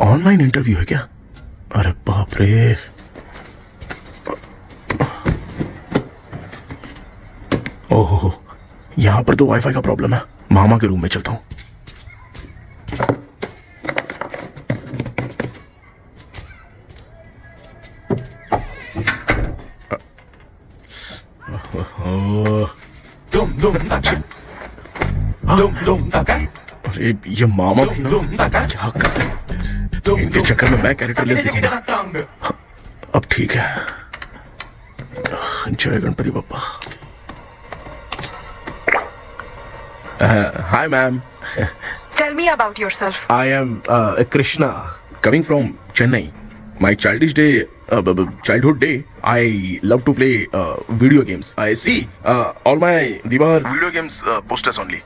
Online interview है क्या? अरे बाप रे। ओहो, यहां पर तो वाईफाई का प्रॉब्लम है। मामा के रूम में चलता हूं। अरे ये मामा भी ना क्या करते हैं? इनके चक्कर में मैं कैरेक्टरलेस दिखेगा। अब ठीक है। जय Ganpati Bappa. Hi ma'am. Tell me about yourself. I am Krishna, coming from Chennai. My childhood day, I love to play video games. I see all my Diwar video games posters only.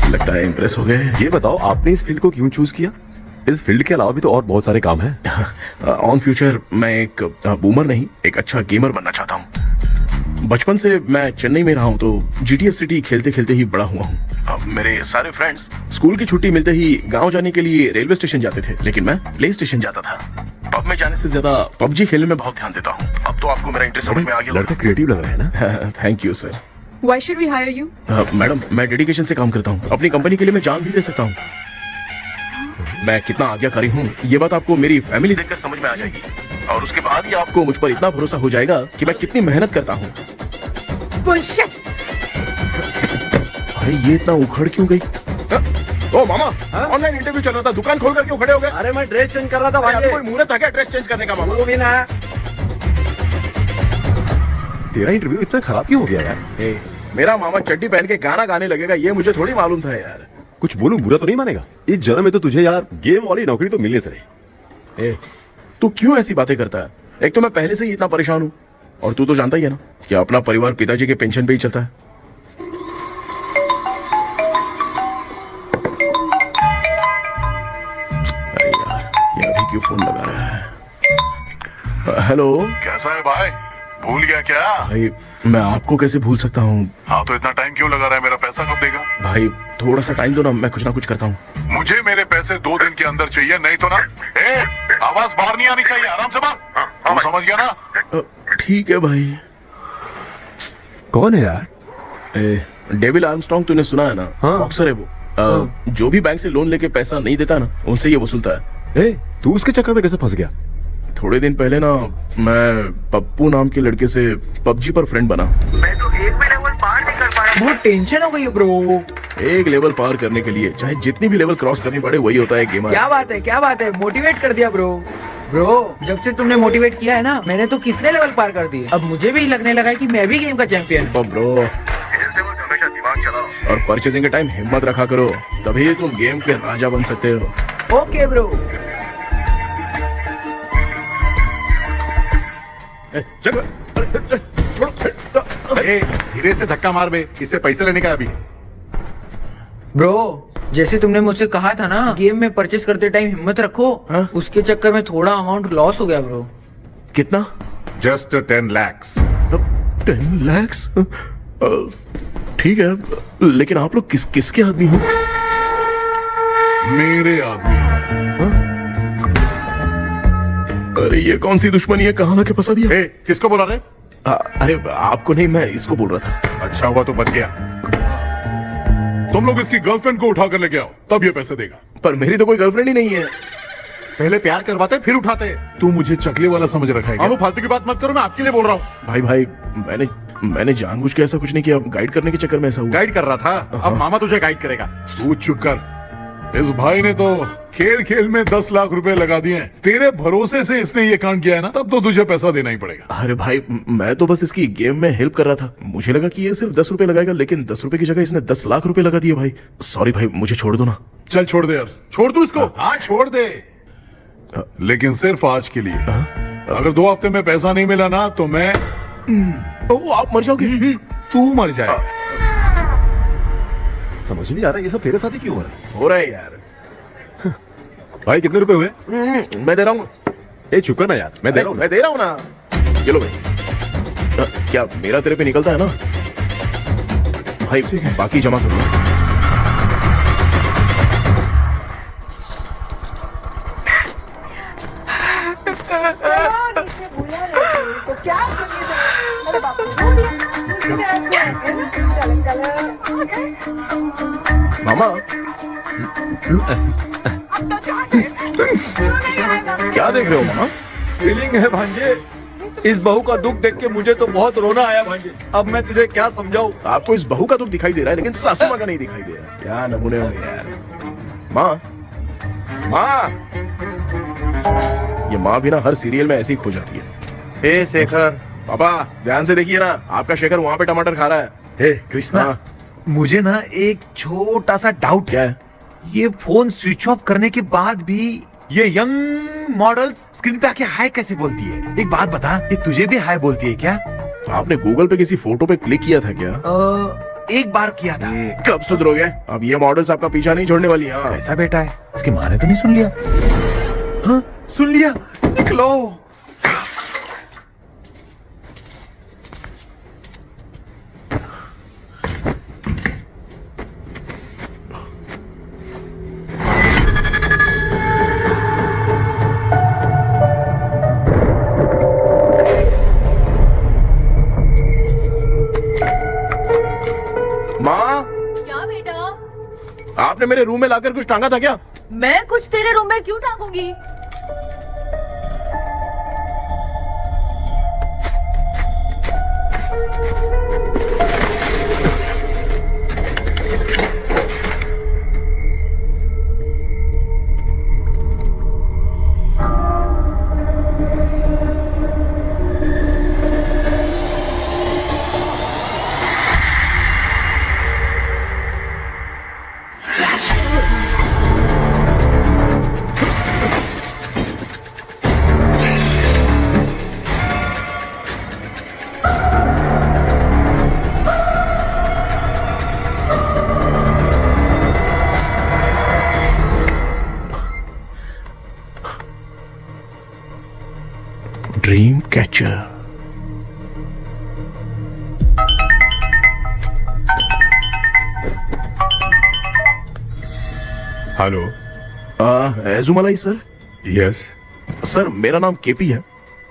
लगता है impress हो गए। ये बताओ आपने इस field को क्यों चूज किया? इस फील्ड के अलावा भी तो और बहुत सारे काम हैं। ऑन फ्यूचर मैं एक बूमर नहीं, एक अच्छा गेमर बनना चाहता हूँ। बचपन से मैं चेन्नई में रहा हूँ तो जीटीएस सिटी खेलते खेलते ही बड़ा हुआ हूँ। अब मेरे सारे फ्रेंड्स स्कूल की छुट्टी मिलते ही गांव जाने के लिए रेलवे स्टेशन जाते थे, लेकिन मैं प्ले स्टेशन जाता था। पब में जाने से ज्यादा पबजी खेलने में बहुत ध्यान देता हूँ। अब तो आपको मेरा इंटरेस्ट समझ में आ गया। लड़का क्रिएटिव लग रहा है ना। Thank you sir. Why should we hire you? Madam मैं डेडिकेशन से काम करता हूँ। अपनी कंपनी के लिए मैं जान भी दे सकता हूँ। मैं कितना आज्ञाकारी हूँ ये बात आपको मेरी फैमिली देखकर समझ में आ जाएगी, और उसके बाद ही आपको मुझ पर इतना भरोसा हो जाएगा कि मैं कितनी मेहनत करता हूँ। Bullshit! अरे ये इतना उखड़ क्यों गई? ओ मामा, ऑनलाइन इंटरव्यू चल रहा था, दुकान खोल कर क्यों खड़े हो गए? अरे मैं ड्रेस चेंज कर रहा था भाई। कोई मुहूर्त था क्या ड्रेस चेंज करने का मामा? वो भी ना। तेरा इंटरव्यू इतना खराब क्यों हो गया यार? मेरा मामा चड्डी पहन के गाना गाने लगेगा ये मुझे थोड़ी मालूम था यार। कुछ बोलूं बुरा तो नहीं मानेगा? इस जन्म में तो तुझे यार गेम वाली नौकरी तो मिलने से रही। तू क्यों ऐसी बातें करता है? एक तो मैं पहले से ही इतना परेशान हूँ, और तू तो जानता ही है ना कि अपना परिवार पिताजी के पेंशन पे ही चलता है। अरे यार ये अभी क्यों फोन लगा रहा है? हेलो। कैसा है भाई? भूल गया क्या? भाई मैं आपको कैसे भूल सकता हूँ? हाँ तो इतना टाइम क्यों लगा रहा है? मेरा पैसा कब देगा? भाई थोड़ा सा टाइम दो ना, मैं कुछ ना कुछ करता हूँ। मुझे मेरे पैसे 2 दिन के अंदर चाहिए, नहीं तो ना आवाज बाहर नहीं आनी चाहिए। आराम से बात। तू समझ गया ना? ठीक है भाई। कौन है यार? डेविल आर्मस्ट्रॉन्ग तूने सुना है ना? हाँ। बॉक्सर है वो। जो भी बैंक से लोन लेके पैसा नहीं देता ना उनसे ये वसूलता है। तू उसके चक्कर में कैसे फंस गया? थोड़े दिन पहले ना मैं पप्पू नाम के लड़के से पबजी पर फ्रेंड बना। मैं तो एक भी लेवल पार नहीं कर पाया। बहुत टेंशन हो गई है ब्रो। एक लेवल पार करने के लिए चाहे जितनी भी लेवल क्रॉस करनी पड़े वही होता है गेमर। क्या बात है, मोटिवेट कर दिया ब्रो। ब्रो जब से तुमने मोटिवेट किया है ना, मैंने तो कितने लेवल पार कर दिए। अब मुझे भी लगने लगा है कि मैं भी गेम का चैंपियन हूँ। ब्रो हमेशा दिमाग चलाओ और परचेसिंग के टाइम हिम्मत रखा करो, तभी तुम गेम के राजा बन सकते हो। Okay bro. धीरे से धक्का मार बे, इससे पैसे लेने का अभी। ब्रो जैसे तुमने मुझसे कहा था ना गेम में परचेस करते टाइम हिम्मत रखो, उसके चक्कर में थोड़ा अमाउंट लॉस हो गया ब्रो। कितना? Just 10 lakhs। 10 lakhs? ठीक है, लेकिन आप लोग किसके आदमी हो? मेरे आदमी। अरे ये कौन सी दुश्मनी है, कहाँ लाके फंसा दिया? किसको बोला रे? अरे आपको नहीं, मैं इसको बोल रहा था। अच्छा हुआ तो बच गया। तुम लोग इसकी गर्लफ्रेंड को उठा कर लेके आओ, तब ये पैसे देगा। पर मेरी तो कोई गर्लफ्रेंड ही नहीं है। पहले प्यार करवाते फिर उठाते। तू मुझे चकले वाला समझ रखा है क्या? वो फालतू की बात मत करो, मैं आपके लिए बोल रहा हूँ। भाई मैंने जानबूझ के ऐसा कुछ नहीं किया, गाइड करने के चक्कर में ऐसा हुआ। गाइड कर रहा था, अब मामा तुझे गाइड करेगा। तू चुप कर। इस भाई ने तो खेल खेल में 10 लाख रुपए लगा दिए हैं। तेरे भरोसे से इसने ये कांड किया है ना, तब तो तुझे पैसा देना ही पड़ेगा। अरे भाई मैं तो बस इसकी गेम में हेल्प कर रहा था। मुझे लगा कि ये सिर्फ 10 रुपए लगाएगा, लेकिन 10 रुपए की जगह इसने 10 लाख रुपए लगा दिए। भाई सॉरी भाई, मुझे छोड़ दो ना। चल छोड़ दे यार, छोड़ दू इसको। हाँ छोड़ दे, लेकिन सिर्फ आज के लिए। अगर 2 हफ्ते में पैसा नहीं मिला ना तो मैं ओ आप मर जाओगे। तू मर जाए। समझ नहीं आ रहा ये सब तेरे साथ ही क्यों हो रहा है? हो रहा है यार। भाई कितने रुपए हुए? मैं दे रहा हूँ। ए चुका ना यार, मैं दे रहा हूँ। मैं दे रहा हूँ ना। ये लो भाई। क्या मेरा तेरे पे निकलता है ना भाई? बाकी जमा कर लो। मामा क्या देख रहे हो मामा? फीलिंग है भांजे। इस बहू का दुख देख के मुझे तो बहुत रोना आया भांजे। अब मैं तुझे क्या समझाऊं? आपको इस बहू का दुख दिखाई दे रहा है लेकिन सासू माँ का नहीं दिखाई दे रहा है। क्या नमूने हो यार। माँ माँ, ये माँ भी ना हर सीरियल में ऐसे ही खो जाती है। हे शेखर। पापा ध्यान से देखिए ना, आपका शेखर वहाँ पे टमाटर खा रहा है। हे कृष्णा, हाँ। मुझे ना एक छोटा सा डाउट क्या है? ये फोन स्विच ऑफ करने के बाद भी ये यंग मॉडल्स स्क्रीन पे आके हाय कैसे बोलती है? एक बात बता, ये तुझे भी हाय बोलती है क्या? आपने गूगल पे किसी फोटो पे क्लिक किया था क्या? एक बार किया था। कब सुधरोगे? अब ये मॉडल्स आपका पीछा नहीं छोड़ने वाली। हाँ। ऐसा बेटा है, इसकी माँ ने तो नहीं सुन लिया? हाँ, सुन लिया। निकलो। माँ, क्या बेटा? आपने मेरे रूम में लाकर कुछ टांगा था क्या? मैं कुछ तेरे रूम में क्यों टांगूंगी? Dream catcher. Hello. Ezhumalai sir. Yes. Sir मेरा नाम केपी है।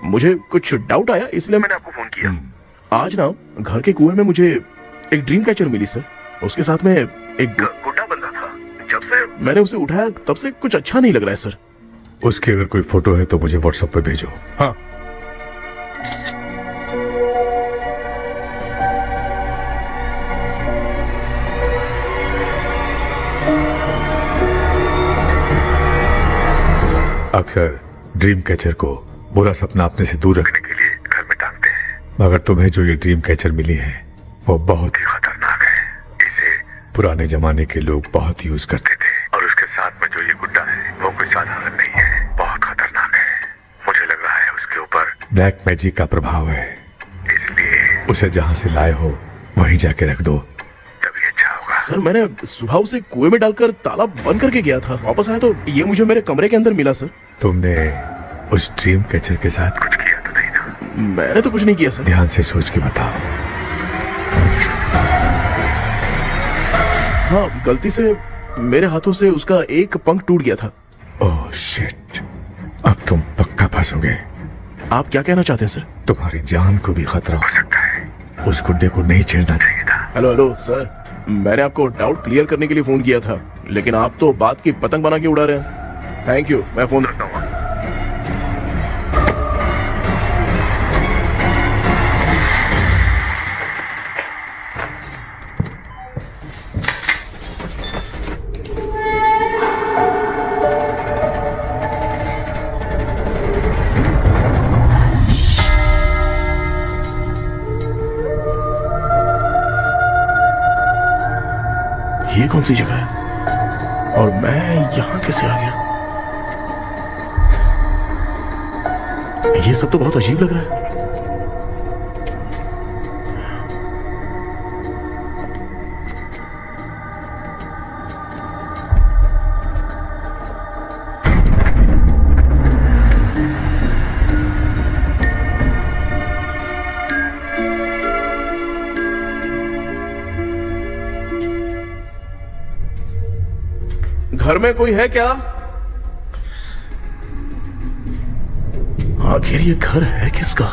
मुझे कुछ डाउट आया इसलिए मैंने आपको फोन किया। आज ना घर के कुएं में मुझे एक ड्रीम कैचर मिली सर। उसके साथ में एक गुड्डा बंदा था। जब से मैंने उसे उठाया तब से कुछ अच्छा नहीं लग रहा है सर। उसकी अगर कोई फोटो है तो मुझे व्हाट्सएप पे भेजो। हाँ। अक्सर ड्रीम कैचर को बुरा सपना अपने से दूर रखने के लिए घर में टांगते हैं, मगर तुम्हें जो ये ड्रीम कैचर मिली है वो बहुत ही खतरनाक है। इसे पुराने जमाने के लोग बहुत यूज करते थे और उसके साथ में जो ये गुड्डा है वो कोई साधारण नहीं है, बहुत खतरनाक है। मुझे लग रहा है उसके ऊपर ब्लैक मैजिक का प्रभाव है, इसलिए उसे जहाँ से लाए हो वहीं जाके रख दो, तभी अच्छा होगा। सर मैंने सुबह उसे कुएं में डालकर ताला बंद करके गया था। वापस आया तो ये मुझे मेरे कमरे के अंदर मिला सर। तुमने उस ड्रीम कैचर के साथ कुछ किया तो नहीं ना? मैंने तो कुछ नहीं किया सर। ध्यान से सोच के बताओ। हाँ, गलती से मेरे हाथों से उसका एक पंख टूट गया था। ओह शिट, अब तुम पक्का फंसोगे। आप क्या कहना चाहते हैं सर? तुम्हारी जान को भी खतरा हो सकता है, उस गुड्डे को नहीं छेड़ना चाहिए था। हेलो हेलो सर, मैंने आपको डाउट क्लियर करने के लिए फोन किया था, लेकिन आप तो बात की पतंग बना के उड़ा रहे हैं। थैंक यू, मैं फोन रखता हूँ। ये कौन सी जगह है और मैं यहाँ कैसे आ गया? ये सब तो बहुत अजीब लग रहा है। घर में कोई है क्या? आखिर ये घर है किसका?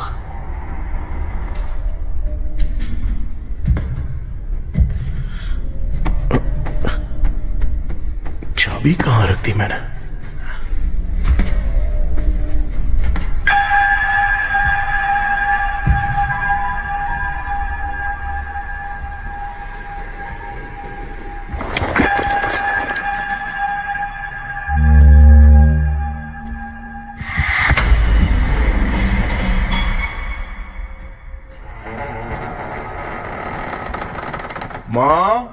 चाबी कहां रख दी मैंने? माँ,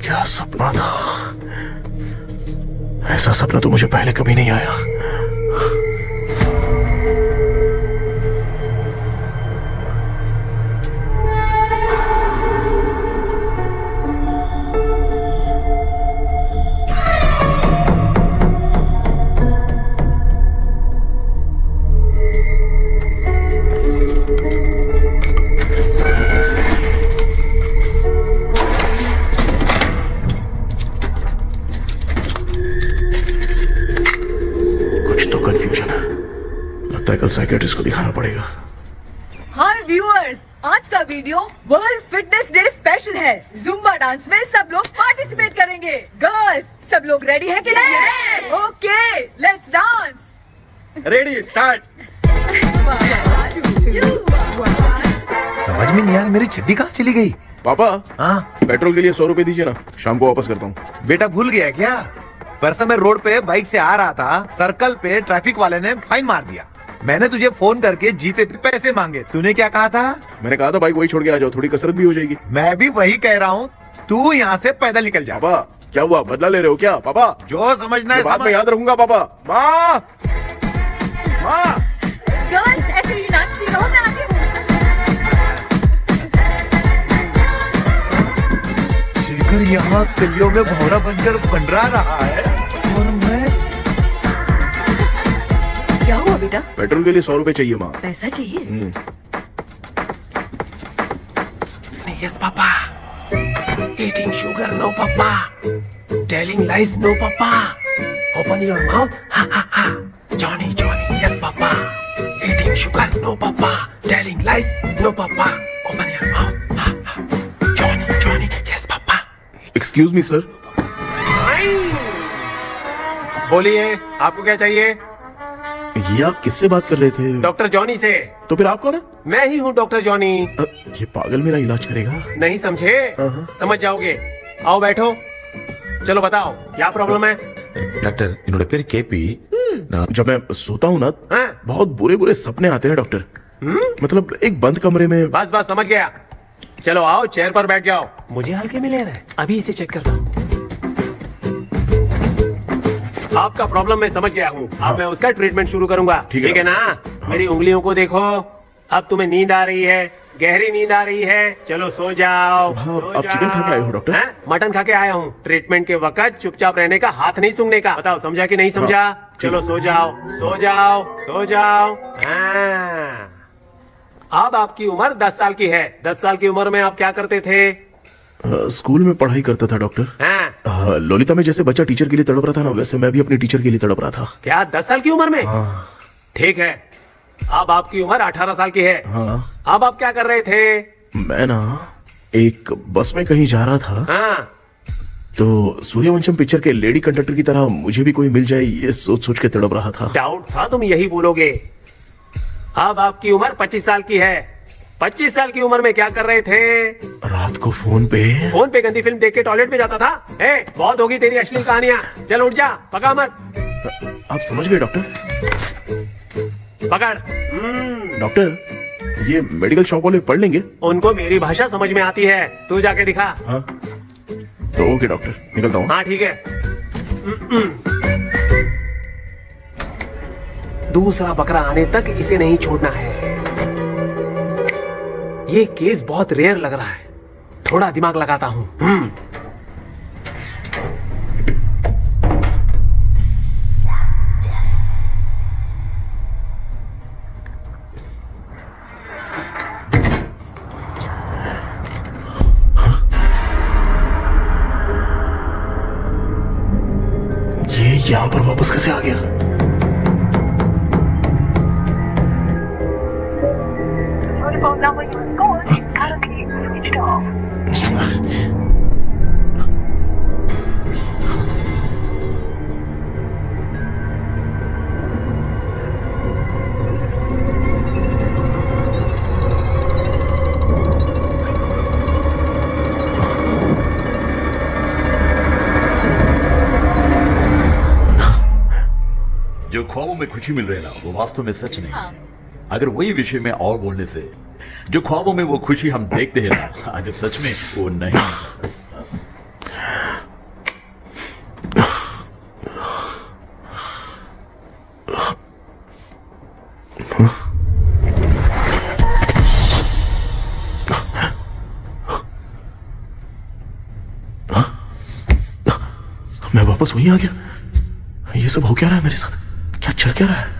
क्या सपना था? ऐसा सपना तो मुझे पहले कभी नहीं आया। कंफ्यूजन है, लगता है कल साइकियाट्रिस्ट को दिखाना पड़ेगा। हाय व्यूअर्स, आज का video world fitness day special है। जुम्बा डांस में सब लोग पार्टिसिपेट करेंगे। गर्ल्स, सब लोग रेडी हैं कि नहीं? Okay, let's dance. Ready, start. समझ में नहीं यार, मेरी छड्डी कहाँ चली गई? पापा, हाँ पेट्रोल के लिए 100 रुपए दीजिए ना, शाम को वापस करता हूँ। बेटा भूल गया क्या? परसों मैं रोड पे बाइक से आ रहा था, सर्कल पे ट्रैफिक वाले ने फाइन मार दिया। मैंने तुझे फोन करके जीपे पे पैसे मांगे, तूने क्या कहा था? मैंने कहा था बाइक वही छोड़ के आ जाओ, थोड़ी कसरत भी हो जाएगी। मैं भी वही कह रहा हूँ, तू यहाँ से पैदल निकल जा। पापा क्या हुआ, बदला ले रहे हो क्या? पापा जो समझना है ये बात मैं समझ। याद रखूंगा। पापा माँ माँ गर्ल्स ऐसे ही नाचती रहो, मैं आती हूँ। शेखर यहाँ गलियों में भौरा बनकर बंडरा रहा है और मैं क्या हुआ बेटा? पेट्रोल के लिए 100 रुपए चाहिए माँ। पैसा चाहिए? Yes, Papa. Eating sugar, no, Papa. Telling lies, no, Papa. Open your mouth, ha ha ha. Johnny, Johnny, yes, Papa. Eating sugar, no, Papa. Telling lies, no, Papa. Open your mouth, ha ha. Johnny, Johnny, yes, Papa. Excuse me sir. बोलिए, आपको क्या चाहिए? ये आप किससे बात कर रहे थे? डॉक्टर जॉनी से। तो फिर आप कौन है? मैं ही हूँ डॉक्टर जॉनी। ये पागल मेरा इलाज करेगा? नहीं समझे? समझ जाओगे। आओ बैठो। चलो बताओ क्या प्रॉब्लम है? டாக்டர் என்னோட பேர் கேபி जब मैं सोता हूँ ना हाँ? बहुत बुरे बुरे सपने आते हैं डॉक्टर। मतलब एक बंद कमरे में। बस बस समझ गया। चलो आओ चेयर पर बैठ जाओ। मुझे हल्के में ले रहा है, अभी इसे चेक करता हूँ। आपका प्रॉब्लम मैं समझ गया हूँ। अब मैं उसका ट्रीटमेंट शुरू करूंगा। ठीक है। ठीक है ना? मेरी उंगलियों को देखो। अब तुम्हें नींद आ रही है, गहरी नींद आ रही है। चलो सो जाओ। सुबह आप चिकन खा के आए हो डॉक्टर? हैं? मटन खा के आया हूँ। ट्रीटमेंट के वक्त चुपचाप रहने का, हाथ नहीं सूंघने का। बताओ समझा कि नहीं समझा? चलो सो जाओ, सो जाओ, सो जाओ। हाँ। अब आपकी उम्र 10 साल की है। 10 साल की उम्र में आप क्या करते थे? स्कूल में पढ़ाई करता था डॉक्टर। हाँ? लोलिता में जैसे बच्चा टीचर के लिए तड़प रहा था ना, वैसे मैं भी अपनी टीचर के लिए तड़प रहा था। क्या 10 साल की उम्र में? ठीक है। अब आपकी उम्र 18 साल की है। हाँ। अब आप क्या कर रहे थे? मैं ना एक बस में कहीं जा रहा था हाँ। तो सूर्यवंशम पिक्चर के लेडी कंडक्टर की तरह मुझे भी कोई मिल जाए, ये सोच सोच के तड़प रहा था। डाउट था तुम यही बोलोगे। अब आपकी उम्र 25 साल की है। 25 साल की उम्र में क्या कर रहे थे? रात को फोन पे गंदी फिल्म देख के टॉयलेट में जाता था। बहुत होगी तेरी अश्लील कहानियां। चल उठ जा, पका मत। आप समझ गए डॉक्टर? पकड़। डॉक्टर ये मेडिकल शॉप वाले पढ़ लेंगे? उनको मेरी भाषा समझ में आती है। तू जाके दिखा। हाँ तो ओके डॉक्टर, निकलता हूँ। हाँ ठीक है। दूसरा बकरा आने तक इसे नहीं छोड़ना है। ये केस बहुत रेयर लग रहा है, थोड़ा दिमाग लगाता हूँ। ये यहाँ पर वापस कैसे आ गया? जो ख्वाबों में खुशी मिल रही है ना, वो वास्तव में सच नहीं है। अगर वही विषय में और बोलने से, जो ख्वाबों में वो खुशी हम देखते हैं ना, अगर सच में वो नहीं। मैं वापस वहीं आ गया। ये सब हो क्या रहा है मेरे साथ? क्या चल क्या रहा है?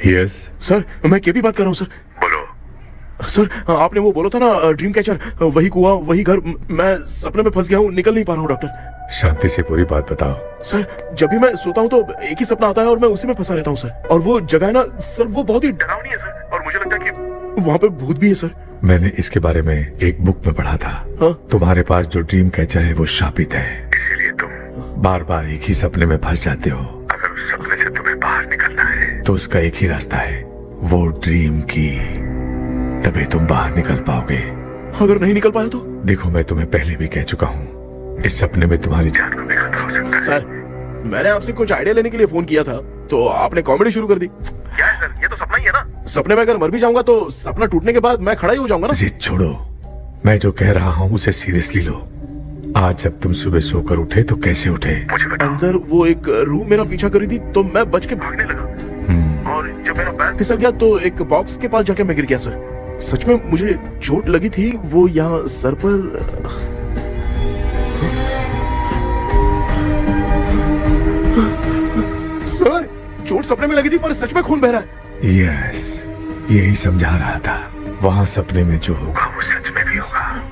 यस सर मैं केपी बात कर रहा हूँ सर। बोलो सर, आपने वो बोला था ना ड्रीम कैचर, वही कुआं वही घर, मैं सपने में फंस गया हूँ, निकल नहीं पा रहा हूँ डॉक्टर। शांति से पूरी बात बताओ। सर जब भी मैं सोता हूँ तो एक ही सपना आता है और मैं उसी में फंसा रहता हूँ सर। और वो जगह है ना सर, वो बहुत ही डरावनी है सर, और मुझे लगता है कि वहाँ पे भूत भी है सर। मैंने इसके बारे में एक बुक में पढ़ा था। हाँ? तुम्हारे पास जो ड्रीम कैचर है वो शापित है, इसीलिए तुम बार बार एक ही सपने में फंस जाते हो। अगर उस सपने से तुम्हें बाहर निकलना है तो उसका एक ही रास्ता है, वो ड्रीम की, तभी तुम बाहर निकल पाओगे। अगर नहीं निकल पाया तो? देखो मैं तुम्हें पहले भी कह चुका हूँ, इस सपने में तुम्हारी जान को भी खतरा हो सकता है। सर मैंने आपसे कुछ आइडिया लेने के लिए फोन किया था तो आपने कॉमेडी शुरू कर दी। क्या है सर, ये तो सपना ही है ना। सपने में अगर मर भी जाऊंगा तो सपना टूटने के बाद मैं खड़ा ही हो जाऊंगा ना। जिद छोड़ो, मैं जो कह रहा हूँ उसे सीरियसली लो। आज जब तुम सुबह सोकर उठे तो कैसे उठे? अंदर वो एक रूह मेरा पीछा करी थी तो मैं बच के भागने लगा, और जब मेरा पैर फिसल गया तो एक बॉक्स के पास जाके मैं गिर गया सर। सच में मुझे चोट लगी थी, वो यहाँ सर पर। सर चोट सपने में लगी थी पर सच में खून बह रहा है। यस, यही समझा रहा था, वहाँ सपने में जो होगा वो सच में भी होगा।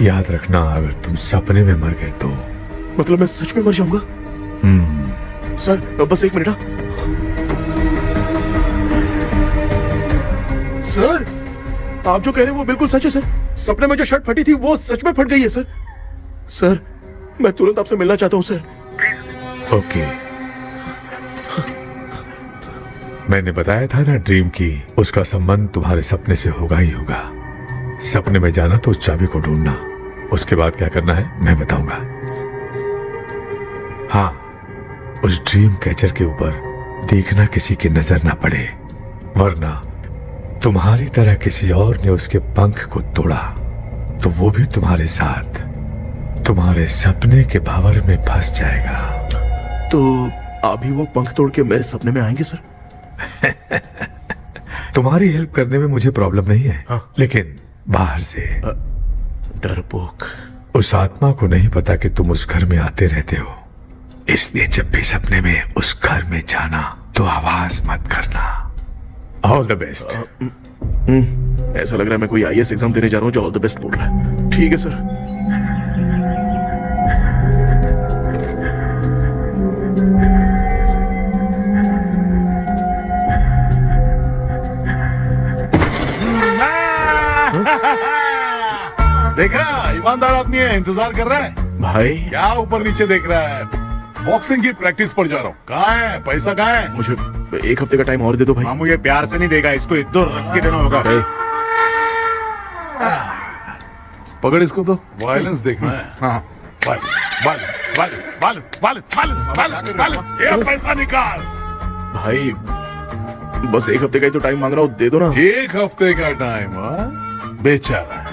याद रखना, अगर तुम सपने में मर गए तो मतलब मैं सच में मर जाऊंगा? सर बस एक मिनट। सर आप जो कह रहे हैं वो बिल्कुल सच है सर। सपने में जो शर्ट फटी थी वो सच में फट गई है सर। सर मैं तुरंत आपसे मिलना चाहता हूँ सर। ओके, मैंने बताया था ना ड्रीम की, उसका संबंध तुम्हारे सपने से होगा ही होगा। सपने में जाना तो उस चाबी को ढूंढना, उसके बाद क्या करना है मैं बताऊंगा। हाँ, उस ड्रीम कैचर के ऊपर देखना किसी की नजर ना पड़े, वरना तुम्हारी तरह किसी और ने उसके पंख को तोड़ा तो वो भी तुम्हारे साथ तुम्हारे सपने के भावर में फंस जाएगा। तो अभी वो पंख तोड़ के मेरे सपने में आएंगे सर? तुम्हारी हेल्प करने में मुझे प्रॉब्लम नहीं है, हाँ। लेकिन बाहर से डरपोक। उस आत्मा को नहीं पता कि तुम उस घर में आते रहते हो, इसलिए जब भी सपने में उस घर में जाना तो आवाज मत करना। All the best. ऐसा लग रहा है मैं कोई आईएएस एग्जाम देने जा रहा हूँ जो ऑल द बेस्ट बोल रहा है। ठीक है सर। देखा, ईमानदार आदमी है, इंतजार कर रहा है। भाई क्या ऊपर नीचे देख रहा है? बॉक्सिंग की प्रैक्टिस पर जा रहा हूँ। कहाँ है पैसा? कहाँ है? मुझे 1 हफ्ते का टाइम और दे दो भाई। मामू ये प्यार से नहीं देगा, इसको 1-2 रख के देना होगा। अरे, पकड़ इसको तो वायलेंस देखना है। हाँ, वायलेंस। ये पैसा निकाल। भाई बस 1 हफ्ते का ही तो टाइम मांग रहा हूँ, दे दो ना। 1 हफ्ते का टाइम? बेचारा,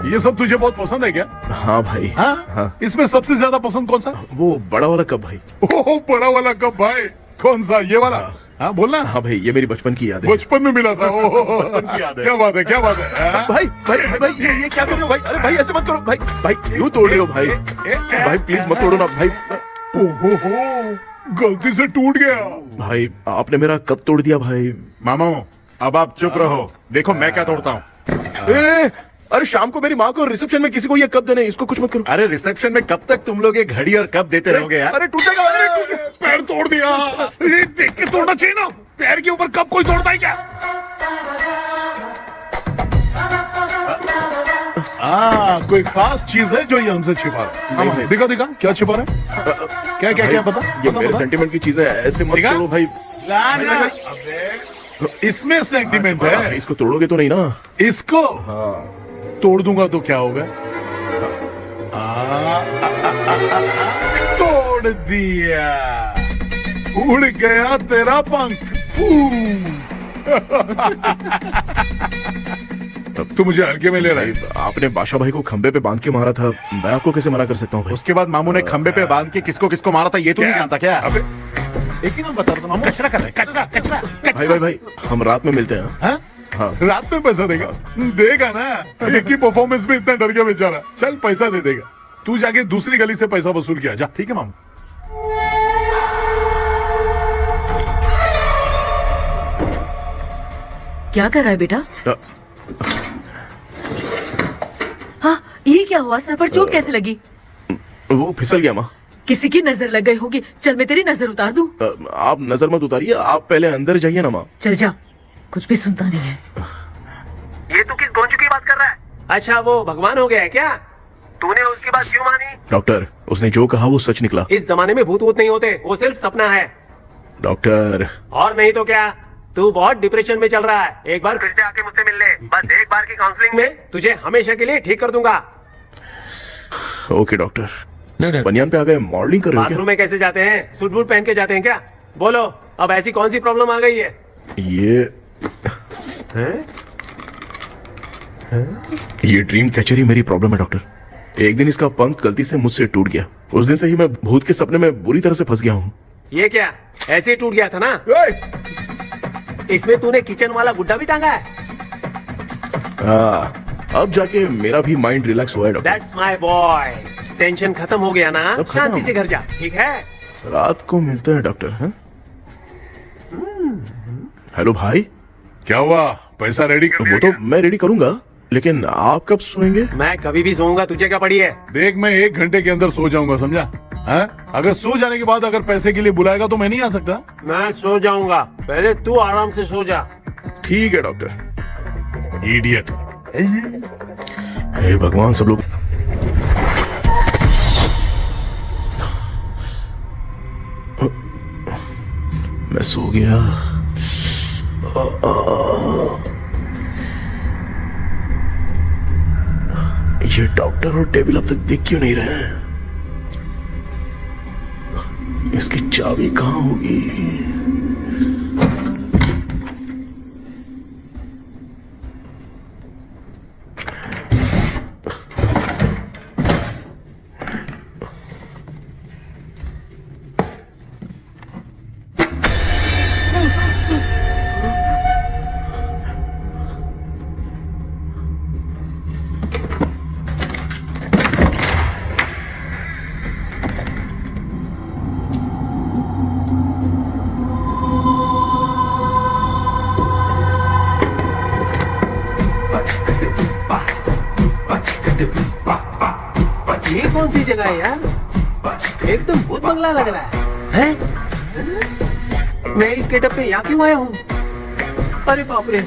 ये सब तुझे बहुत पसंद है क्या? हाँ भाई। हाँ? इसमें सबसे ज्यादा पसंद कौन सा? वो बड़ा वाला कप भाई। ओह, बड़ा वाला कप भाई। कौन सा? ये वाला? हाँ बोलना। हाँ भाई, ये मेरी बचपन की याद है। बचपन में मिला था। ओह, क्या बात है, क्या बात है। हाँ? भाई भाई भाई ये क्या कर रहे हो भाई? अरे भाई ऐसे मत करो भाई। भाई क्यों तोड़ रहे हो भाई? भाई प्लीज मत तोड़ो ना भाई। ओहो, गलती से टूट गया। भाई आपने मेरा कप तोड़ दिया भाई। मामू, अब आप चुप रहो। देखो मैं क्या तोड़ता हूँ। अरे शाम को मेरी माँ को रिसेप्शन में किसी को ये कप देना है, इसको कुछ मत करो। अरे रिसेप्शन में कब तक तुम लोग ये घड़ी और कप देते रहोगे यार? अरे टूटेगा। पैर तोड़ दिया। ये देख के तोड़ना चाहिए ना। पैर के ऊपर कप कोई तोड़ता है क्या? कोई खास चीज है जो ये हमसे छिपा रहा है? दिखा दिखा, क्या छिपा रहा है? क्या क्या क्या बता? ये मेरे सेंटिमेंट की चीज है, ऐसे मत दिखा? तोड़ो भाई। इसमें सेंटिमेंट है। इसको तोड़ोगे तो नहीं ना? इसको तोड़ दूंगा तो क्या होगा? तोड़ दिया। उड़ गया तेरा पंख। अब तू मुझे हल्के में ले रहा है। आपने बादशाह भाई को खंबे पे बांध के मारा था, मैं आपको कैसे मना कर सकता हूँ भाई? उसके बाद मामू ने खंबे पे बांध के किसको किसको मारा था ये तो नहीं जानता क्या? अबे एक ही नाम बता रहा था मामू। कचरा कर रहा है, कचरा कचरा। भाई भाई भाई हम रात में मिलते हैं। हाँ? हाँ। रात में पैसा देगा? देगा ना। एक ही परफॉर्मेंस में इतना डर गया बेचारा। चल पैसा दे देगा। तू जाके दूसरी गली से पैसा वसूल किया जा। ठीक है मामू। क्या कर रहा है बेटा? हाँ, ये क्या हुआ? सर पर चोट कैसे लगी? वो फिसल गया माँ। किसी की नजर लग गई होगी। चल मैं तेरी नजर उतार दूं। आप नजर मत उतारिए, आप पहले अंदर जाइए ना माँ। चल जा, कुछ भी सुनता नहीं है। ये तू किस गोंजू की बात कर रहा है? अच्छा वो भगवान हो गया है क्या? तूने उसकी बात क्यों मानी? डॉक्टर, उसने जो कहा वो सच निकला। इस जमाने में भूत वूत नहीं होते, वो सिर्फ सपना है। डॉक्टर। और नहीं तो क्या, तू बहुत डिप्रेशन में चल रहा है। एक बार फिर से आके मुझसे मिल ले। बस एक बार की काउंसलिंग में तुझे हमेशा के लिए ठीक कर दूंगा। Okay doctor. बनियान पे आ गए, मॉडलिंग कर रहे हो क्या? बाथरूम में कैसे जाते हैं? सूट बूट पहन के जाते हैं क्या? बोलो, अब ऐसी कौन सी प्रॉब्लम आ गई है? ये ड्रीम कैचर ही मेरी प्रॉब्लम है डॉक्टर। एक दिन इसका पंख गलती से मुझसे टूट गया। उस दिन से ही मैं भूत के सपने में बुरी तरह से फंस गया हूँ। ये क्या ऐसे ही टूट गया था ना? इसमें तूने किचन वाला गुड्डा भी टांगा है? अब जाके मेरा भी माइंड रिलैक्स हुआ है doctor. That's my boy. Tension खत्म हो गया ना? सब खत्म। शांति से घर जा, ठीक है? रात को मिलते हैं डॉक्टर। हाँ? हेलो भाई। क्या हुआ? पैसा रेडी कर वो तो मैं रेडी करूंगा, लेकिन आप कब सोएंगे? मैं कभी भी सोऊंगा, तुझे क्या पड़ी है? देख, मैं 1 घंटे के अंदर सो जाऊंगा, समझा? अगर सो जाने के बाद अगर पैसे के लिए बुलाएगा तो मैं नहीं आ सकता। मैं सो जाऊंगा, पहले तू आराम से सो जा। ठीक है डॉक्टर। इडियट। हे भगवान, सब लोग मैं सो गया। ये डॉक्टर और टेबल अब तक दिख क्यों नहीं रहे हैं? इसकी चाबी कहाँ होगी? जगह है यार, एकदम भूत बंगला लग रहा है। मैं इस गेटअप पे यहाँ क्यों आया हूँ? अरे बाप रे,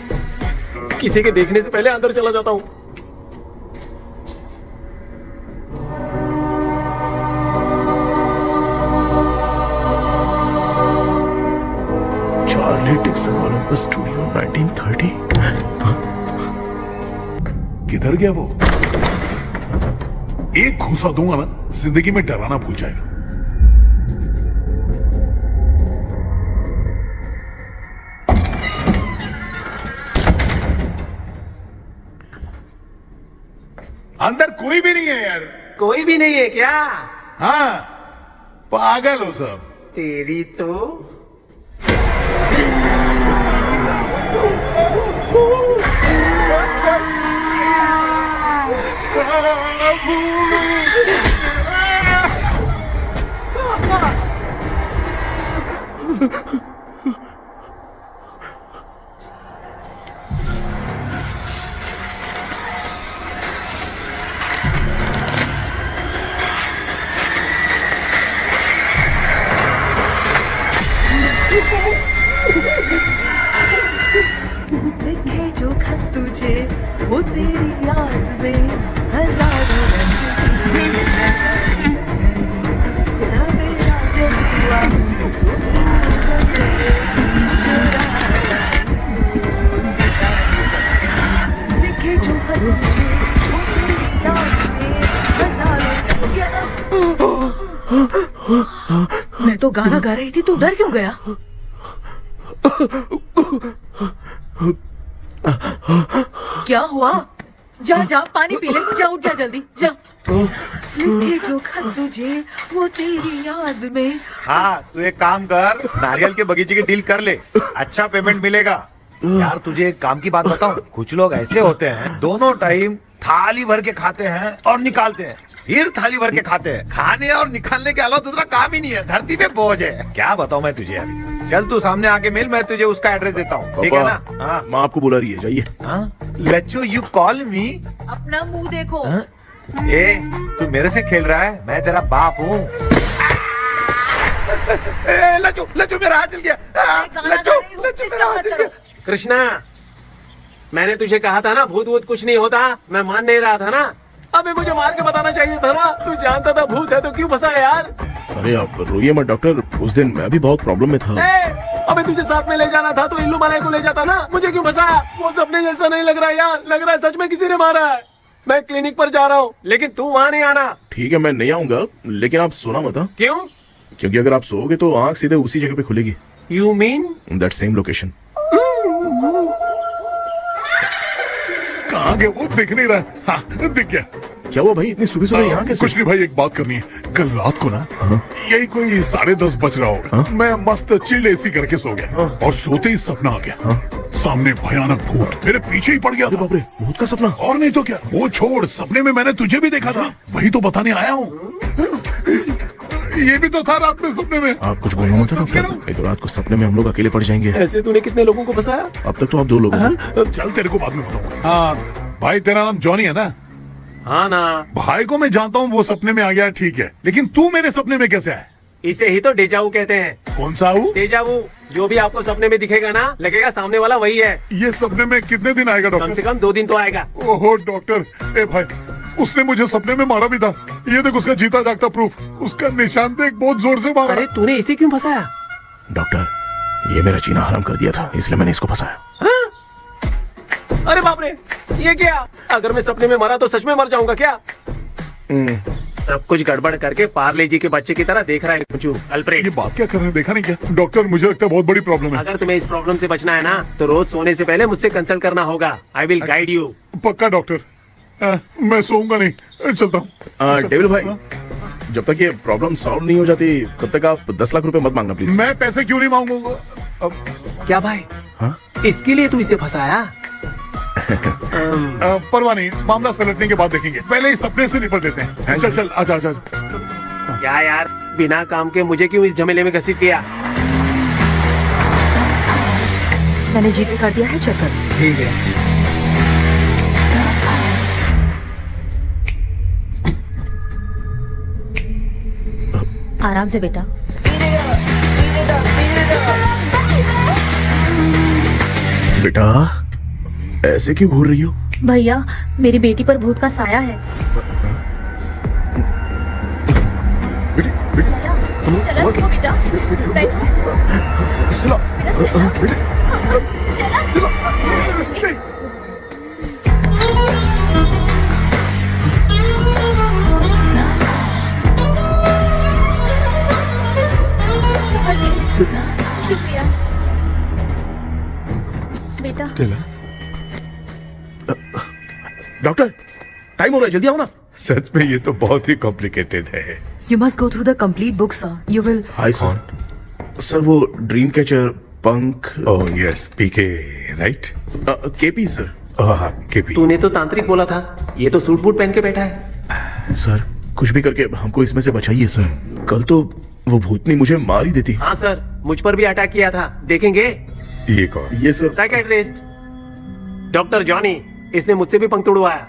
किसी के देखने से पहले अंदर चला जाता हूँ। Charlie Dixon Olympus studio 1930। किधर गया वो? एक घूसा दूंगा ना, जिंदगी में डराना भूल जाएगा। अंदर कोई भी नहीं है यार। कोई भी नहीं है क्या? हाँ, पागल हो सब। तेरी तो लिखे जो खत तुझे वो तेरी याद में हजारों रंग सवेरा जब हुआ लिखे जो खत तुझे वो तेरी याद में हजारों मैं तो गाना गा रही थी, तू डर क्यों गया? क्या हुआ? जा जा पानी पी ले, जा उठ जा जल्दी जा। लिखे जो खत तुझे वो तेरी याद में। हाँ, तू एक काम कर, नारियल के बगीचे की डील कर ले, अच्छा पेमेंट मिलेगा। यार तुझे एक काम की बात बताऊं, कुछ लोग ऐसे होते हैं दोनों टाइम थाली भर के खाते हैं और निकालते हैं, फिर थाली भर के खाते हैं। खाने और निकालने के अलावा दूसरा काम ही नहीं है, धरती पे बोझ है। क्या बताऊं मैं तुझे अभी। चल तू सामने आके मिल, मैं तुझे उसका एड्रेस देता हूँ, ठीक है ना? हाँ, माँ आपको बुला रही है, जाइए। हाँ, लच्चू यू कॉल मी? अपना मुंह देखो। ए, तू मेरे से खेल रहा है? मैं तेरा बाप हूँ। लच्चू लच्चू मेरा हाथ जल गया। लच्चू लच्चू मेरा हाथ जल गया। कृष्णा, मैंने तुझे कहा था ना भूत वूत कुछ नहीं होता, मैं मान नहीं रहा था ना। अबे मुझे मार के बताना चाहिए था ना, तू जानता था भूत है तो क्यों फंसा यार? अरे आप रोइए मत डॉक्टर, उस दिन मैं भी बहुत प्रॉब्लम में था। अबे तुझे साथ में ले जाना था तो इल्लू मलाई को ले जाता ना, मुझे क्यों फंसाया? वो सपने जैसा नहीं लग रहा यार, लग रहा है सच में किसी ने मारा है। मैं क्लिनिक पर जा रहा हूँ, लेकिन तू वहाँ नहीं आना। ठीक है, मैं नहीं आऊंगा, लेकिन आप सोना मत। क्यों? क्योंकि अगर आप सोओगे तो आंख सीधे उसी जगह पे खुलेगी। You mean that same location. कहाँ गया वो? दिख नहीं रहा। हाँ, दिख गया। क्या हुआ भाई, इतनी सुबह सुबह यहाँ कैसे? कुछ नहीं भाई, एक बात करनी है। कल रात को ना यही कोई 10:30 बज रहा होगा, मैं मस्त चिल एसी करके सो गया और सोते ही सपना आ गया। सामने भयानक भूत मेरे पीछे ही पड़ गया। बाप रे, भूत का सपना? और नहीं तो क्या। वो छोड़, सपने में मैंने तुझे भी देखा था, वही तो बताने आया हूँ। ये भी तो था रात में सपने में। आप कुछ बोलना मत डॉक्टर, नहीं तो रात को सपने में हम लोग अकेले पड़ जाएंगे। ऐसे तूने कितने लोगों को फंसाया? अब तक तो आप 2 लोग हैं। चल तेरे को बाद में बताऊंगा। हाँ भाई, तेरा नाम जॉनी है ना? हाँ ना। भाई को मैं जानता हूँ, वो सपने में आ गया, ठीक है, लेकिन तू मेरे सपने में कैसे आया? इसे ही तो डेजावू कहते हैं। कौन सा हूँ? डेजावू, जो भी आपको सपने में दिखेगा ना, लगेगा सामने वाला वही है। ये सपने में कितने दिन आएगा डॉक्टर? कम से कम 2 दिन तो आएगा। ओहो डॉक्टर, ए भाई, उसने मुझे सपने में मारा भी था। ये देख उसका जीता जागता प्रूफ, उसका निशान देख, बहुत जोर से मारा। अरे तूने इसे क्यों फंसाया? डॉक्टर, ये मेरा जीना हराम कर दिया था, इसलिए मैंने इसको फंसाया। अरे बाप रे, ये क्या? अगर मैं सपने में मरा तो सच में मर जाऊंगा क्या? सब कुछ गड़बड़ करके पार्ले जी के बच्चे की तरह देख रहा है कुछ अल्फ्रेड। ये बात क्या कर रहे हैं, देखा नहीं क्या? डॉक्टर, मुझे लगता है बहुत बड़ी प्रॉब्लम है। अगर तुम्हें इस प्रॉब्लम से बचना है ना, तो रोज सोने से पहले मुझसे कंसल्ट करना होगा। I will guide you. पक्का डॉक्टर, मैं सोऊंगा नहीं, चलता हूँ। डेविल भाई, जब तक ये प्रॉब्लम सॉल्व नहीं हो जाती तब तक आप 10 लाख रुपए मत मांगना प्लीज। मैं पैसे क्यों नहीं मांगूंगा? क्या भाई? हाँ? इसके लिए तू इसे फंसाया? परवाह नहीं, मामला सलटने के बाद देखेंगे, पहले इस सपने से निपट लेते हैं। चल चल, आजा आजा। क्या यार, बिना काम के मुझे क्यों इस झमेले में घसीट दिया? मैंने जीपे कर दिया है, चेक कर। ठीक है। आराम से बेटा। बेटा ऐसे क्यों घूर रही हो? भैया मेरी बेटी पर भूत का साया है। स्टेला, उठो बेटा, बैठो। स्टेला, शुक्रिया बेटा। डॉक्टर टाइम हो रहा है, जल्दी आओ ना। सच में ये तो बहुत ही कॉम्प्लिकेटेड है। You must go through the complete book, sir. You will. Hi sir. Sir वो ड्रीम कैचर पंख। ओह यस, पीके राइट? KP sir. हाँ केपी। तूने तो तांत्रिक बोला था, ये तो सूट बूट पहन के बैठा है। सर कुछ भी करके हमको इसमें से बचाइए सर। कल तो वो भूतनी मुझे मार ही देती। हाँ सर, मुझ पर भी अटैक किया था, देखेंगे? ये कौन? ये सर साइकेट्रिस्ट डॉक्टर जॉनी, इसने मुझसे भी पंख तोड़वाया।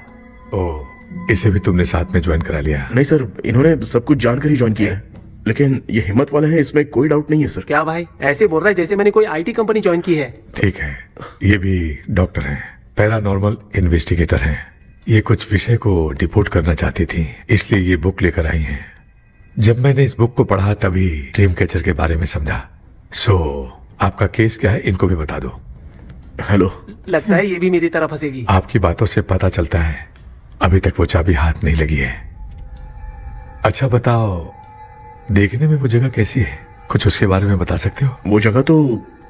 ओह, इसे भी तुमने साथ में ज्वाइन करा लिया? नहीं सर, इन्होंने सब कुछ जानकर ही ज्वाइन किया है, लेकिन ये हिम्मत वाले हैं, इसमें कोई डाउट नहीं है सर। क्या भाई ऐसे बोल रहा है जैसे मैंने कोई आईटी कंपनी ज्वाइन की है। ठीक है, ये भी डॉक्टर हैं, पैरानॉर्मल इन्वेस्टिगेटर हैं। ये कुछ विषय को डिपोर्ट करना चाहती थी, इसलिए ये बुक लेकर आई हैं। जब मैंने इस बुक को पढ़ा तभी ड्रीम कैचर के बारे में समझा। सो आपका केस क्या है, इनको भी बता दो। हेलो। लगता है ये भी मेरी तरह फंसेगी। आपकी बातों से पता चलता है अभी तक वो चाबी हाथ नहीं लगी है। अच्छा बताओ, देखने में वो जगह कैसी है, कुछ उसके बारे में बता सकते हो? वो जगह तो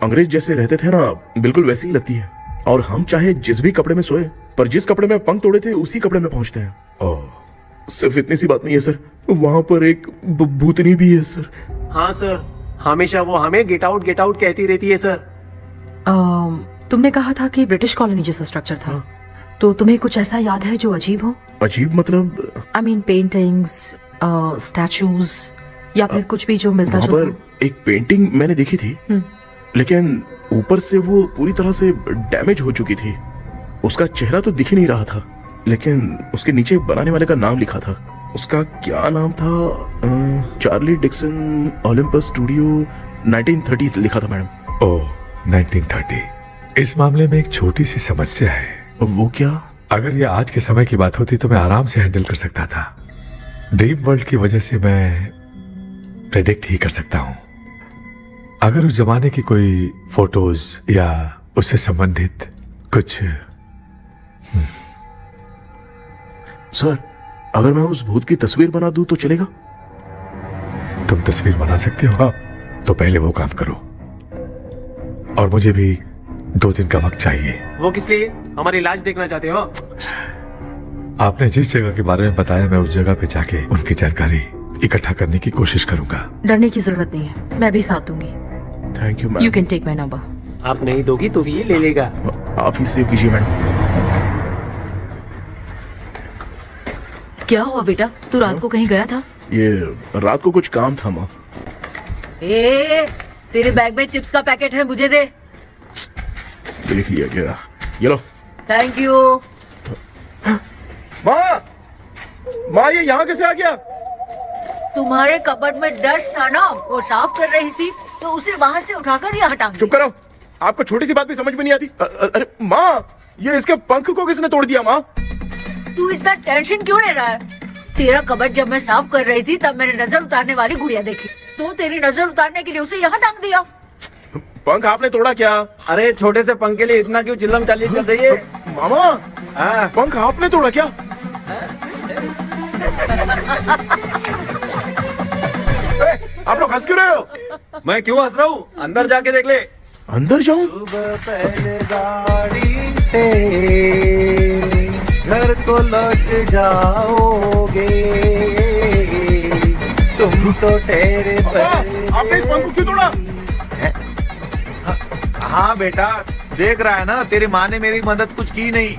अंग्रेज जैसे रहते थे ना, बिल्कुल वैसी ही लगती है। और हम चाहे जिस भी कपड़े में सोए, पर जिस कपड़े में पंख तोड़े थे उसी कपड़े में पहुंचते हैं। ओह, सिर्फ इतनी सी बात नहीं है सर, वहां पर एक भूतनी भी है सर। हाँ सर, हमेशा वो हमें गेट आउट कहती रहती है सर। तुमने कहा था कि ब्रिटिश कॉलोनी जैसा स्ट्रक्चर था, तो तुम्हें कुछ ऐसा याद है जो अजीब हो? अजीब मतलब? आई मीन पेंटिंग्स, स्टैचूज या फिर कुछ भी जो मिलता वहाँ जुलता। पर एक पेंटिंग मैंने देखी थी, लेकिन ऊपर से वो पूरी तरह से डैमेज हो चुकी थी। उसका चेहरा तो दिख ही नहीं रहा था, लेकिन उसके नीचे बनाने वाले का नाम लिखा था। उसका क्या नाम था? चार्ली डिक्सन ओलंपस स्टूडियो 1930 लिखा था मैडम। ओह 1930। इस मामले में एक छोटी सी समस्या है। वो क्या? अगर ये आज के समय की बात होती तो मैं आराम से हैंडल कर सकता था। ड्रीम वर्ल्ड की वजह से मैं प्रेडिक्ट ही कर सकता हूं। अगर उस जमाने की कोई फोटोज या उससे संबंधित कुछ। सर अगर मैं उस भूत की तस्वीर बना दूं तो चलेगा? तुम तस्वीर बना सकते हो? हाँ। तो पहले वो काम करो, और मुझे भी 2 दिन का वक्त चाहिए। वो किस लिए? हमारी इलाज देखना चाहते हो? आपने जिस जगह के बारे में बताया, मैं उस जगह पे जाके उनकी जानकारी इकट्ठा करने की कोशिश करूंगा। डरने की जरूरत नहीं है, मैं भी साथ दूंगी। Thank you ma'am. You can take my number. आप नहीं दोगी तो भी ये ले लेगा। आप ही सेव कीजिए मैडम। क्या हुआ बेटा, तू रात को कहीं गया था? ये रात को कुछ काम था माँ। ए, तेरे बैग में चिप्स का पैकेट है, मुझे दे। देख लिया क्या? ये लो। Thank you. माँ ये यहाँ कैसे आ गया? तुम्हारे कबर्ड में डस्ट था ना, वो साफ कर रही थी तो उसे वहाँ से उठाकर यहाँ टांग चुप करो, आपको छोटी सी बात भी समझ में नहीं आती। अरे माँ, ये इसके पंख को किसने तोड़ दिया? माँ तू इतना टेंशन क्यों ले रहा है? तेरा कबर्ड जब मैं साफ कर रही थी तब मैंने नजर उतारने वाली गुड़िया देखी, तो तेरी नजर उतारने के लिए उसे यहाँ टांग दिया। पंख आपने तोड़ा क्या? अरे छोटे से पंख के लिए इतना क्यों चिल्लम चाली चल रही है? मामा पंख आपने तोड़ा क्या? आप लोग हंस क्यों रहे हो? मैं क्यों हंस रहा हूँ? अंदर जाके देख ले। अंदर जाऊं? घर को लौट जाओगे तुम तो ठहरे। आपने इस पंख को क्यों तोड़ा? हाँ बेटा, देख रहा है ना, तेरी माँ ने मेरी मदद कुछ की नहीं,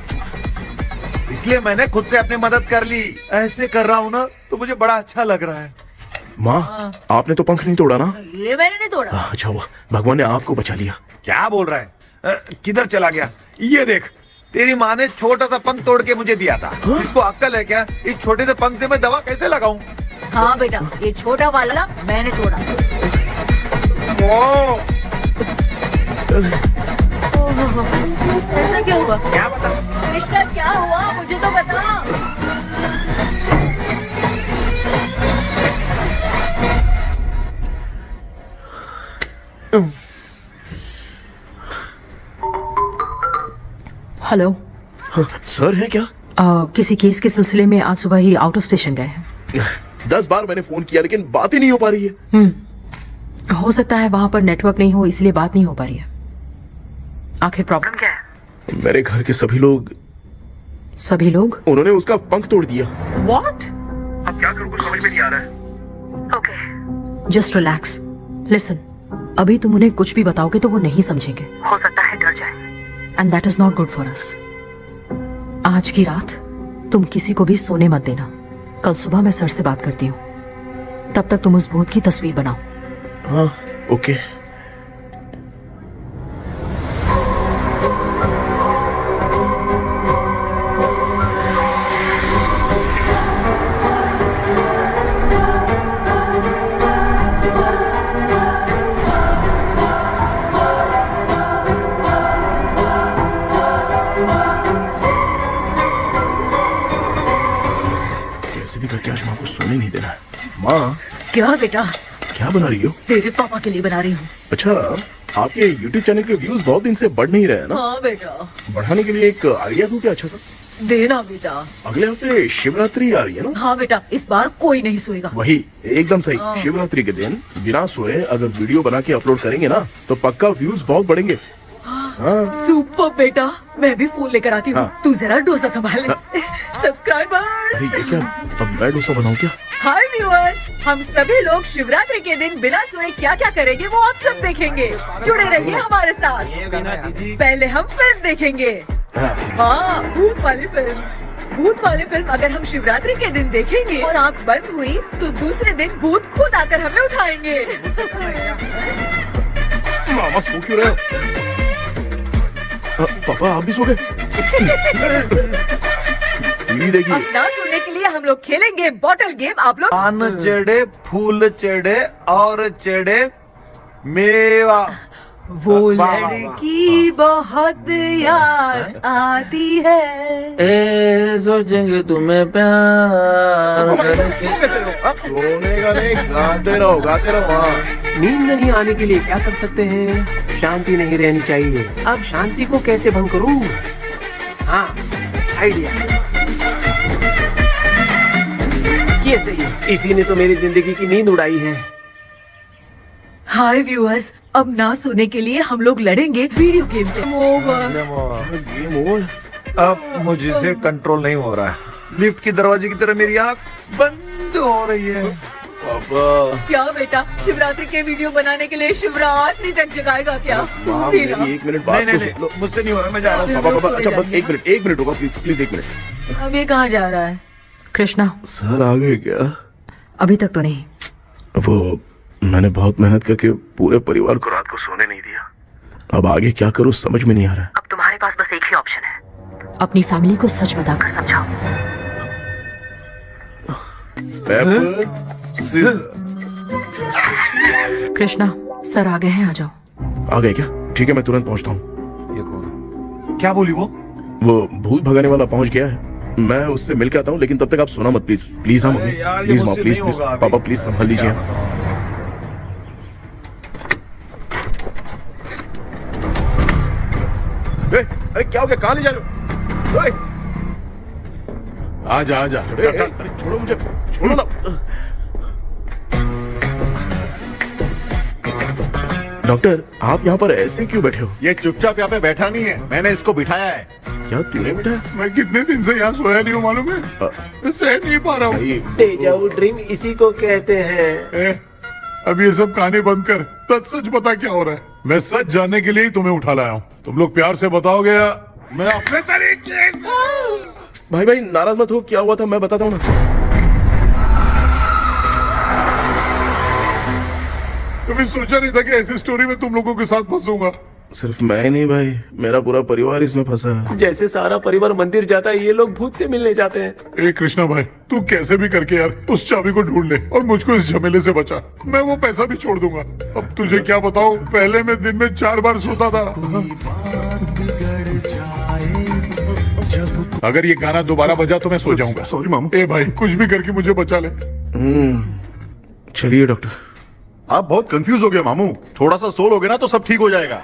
इसलिए मैंने खुद से अपनी मदद कर ली। ऐसे कर रहा हूँ ना तो मुझे बड़ा अच्छा लग रहा है। माँ आपने तो पंख नहीं तोड़ा ना? ये मैंने नहीं तोड़ा। अच्छा हुआ भगवान ने आपको बचा लिया। क्या बोल रहा है? किधर चला गया? ये देख, तेरी माँ ने छोटा सा पंख तोड़ के मुझे दिया था। इसको अक्ल है क्या? इस छोटे से पंख से मैं दवा कैसे लगाऊं? हाँ बेटा, ये छोटा वाला मैंने तोड़ा। ऐसा क्या हुआ? क्या बता? कृष्णा क्या हुआ, मुझे तो बता। हेलो। सर है क्या? किसी केस के सिलसिले में आज सुबह ही आउट ऑफ स्टेशन गए हैं। 10 बार मैंने फोन किया लेकिन बात ही नहीं हो पा रही है। हो सकता है वहां पर नेटवर्क नहीं हो, इसलिए बात नहीं हो पा रही है। आखिर प्रॉब्लम क्या है? मेरे घर के सभी लोग उन्होंने उसका पंख तोड़ दिया। What? अब क्या करूं, कुछ समझ में नहीं आ रहा है। Okay. Just relax. Listen. अभी तुम उन्हें कुछ भी बताओगे तो वो नहीं समझेंगे। हो सकता है डर जाए। And that is not good for us. आज की रात तुम किसी को भी सोने मत देना। कल सुबह मैं सर से बात करती हूँ। तब तक तुम उस भूत की तस्वीर बनाओ। हाँ, ओके। आज माँ को सोने नहीं देना है। माँ क्या बेटा? क्या बना रही हो? तेरे पापा के लिए बना रही हूँ। अच्छा, आपके YouTube चैनल के व्यूज बहुत दिन से बढ़ नहीं रहे हैं ना? हाँ बेटा। बढ़ाने के लिए एक आइडिया दूं क्या अच्छा सा? देना बेटा। अगले हफ्ते शिवरात्रि आ रही है ना? हाँ बेटा, इस बार कोई नहीं सोएगा। वही एकदम सही। हाँ। शिवरात्रि के दिन बिना सोए अगर वीडियो बना के अपलोड करेंगे ना तो पक्का व्यूज बहुत बढ़ेंगे। हाँ। सुपर बेटा, मैं भी फोन लेकर आती हूँ। हाँ। तू जरा डोसा संभाल ले। सब्सक्राइबर्स। अरे ये क्या, अब मैं डोसा बनाऊं क्या? हाय व्यूअर्स, हम सभी लोग शिवरात्रि के दिन बिना सोए क्या क्या करेंगे वो आप सब देखेंगे। जुड़े रहिए हमारे साथ। पहले हम फिल्म देखेंगे। हाँ, भूत वाली फिल्म अगर हम शिवरात्रि के दिन देखेंगे और आँख बंद हुई तो दूसरे दिन भूत खुद आकर हमें उठाएंगे। मामा सो क्यों रहे हो? पापा आप भी सो गए? टीवी देखिए। अब ना सुनने के लिए हम लोग खेलेंगे बॉटल गेम। आप लोग पान चढ़े, फूल चढ़े और चढ़े मेवा। वो लड़की बहुत याद आती है। सोचेंगे तुम्हें प्यार। सोने का नहीं, गाते रहो। नींद नहीं आने के लिए क्या कर सकते हैं? शांति नहीं रहनी चाहिए। अब शांति को कैसे भंग करूं? हाँ, आइडिया। ये सही है। इसी ने तो मेरी जिंदगी की नींद उड़ाई है। हाय व्यूअर्स, अब ना सोने के लिए हम लोग लड़ेंगे वीडियो गेम पे। Game over. अब मुझसे कंट्रोल नहीं हो रहा है। लिफ्ट की दरवाजे की तरह मेरी आँख बंद हो रही है। पापा क्या बेटा, शिवरात्रि के वीडियो बनाने के लिए शिवरात्रि तक जगाएगा क्या? मेरी 1 मिनट बात नहीं, मुझसे नहीं हो रहा, मैं जा रहा हूँ। पापा अच्छा बस 1 मिनट होगा, प्लीज 1 मिनट। अब ये कहाँ जा रहा है? कृष्णा, सर आ गए क्या? अभी तक तो नहीं। वो मैंने बहुत मेहनत करके पूरे परिवार को रात को सोने नहीं दिया। अब आगे क्या करूं समझ में नहीं आ रहा है। अब तुम्हारे पास बस एक ही ऑप्शन है, अपनी फैमिली को सच बताकर समझाओ। कृष्णा, सर आ गए हैं, आ जाओ। आ गए क्या? ठीक है, मैं तुरंत पहुंचता हूँ। ये कौन? क्या बोली वो? भूत भगाने वाला पहुंच गया है। मैं उससे मिल के आता हूँ, लेकिन तब तक आप सोना मत प्लीज। प्लीज हाँ मम्मी, प्लीज माँ, प्लीज पापा, प्लीज संभाल लीजिए। अरे क्या हो गया, कहाँ ले जा रहे हो? आजा आजा। अरे छोड़ो मुझे, छोड़ो ना। डॉक्टर, आप यहाँ पर ऐसे क्यों बैठे हो? ये चुपचाप यहाँ पे बैठा नहीं है, मैंने इसको बिठाया है। क्या तूने बैठा? मैं कितने दिन से यहाँ सोया नहीं हूँ मालूम है? मैं सह नहीं पा रहा हूँ। डेजा वू ड्रीम इसी को कहते हैं। अब ये सब कहानी बंद कर, सच बता क्या हो रहा है। मैं सच जानने के लिए ही तुम्हें उठा लाया हूँ। तुम लोग प्यार से बताओगे या मैं अपने तरीके से? भाई नाराज मत हो, क्या हुआ था मैं बताता हूँ ना। कभी सोचा नहीं था कि ऐसी स्टोरी में तुम लोगों के साथ फंसूंगा। सिर्फ मैं नहीं भाई, मेरा पूरा परिवार इसमें फंसा है। जैसे सारा परिवार मंदिर जाता है, ये लोग भूत से मिलने जाते हैं। ए कृष्णा भाई, तू कैसे भी करके यार उस चाबी को ढूंढ ले और मुझको इस झमेले से बचा। मैं वो पैसा भी छोड़ दूंगा। अब तुझे क्या बताऊं, पहले मैं दिन में 4 बार सोता था। अगर ये गाना दोबारा बजा तो मैं सो जाऊंगा। सॉरी मामू। ए भाई, कुछ भी करके मुझे बचा ले। चलिए डॉक्टर। आप बहुत कंफ्यूज हो गए मामू, थोड़ा सा सो लोगे ना तो सब ठीक हो जाएगा।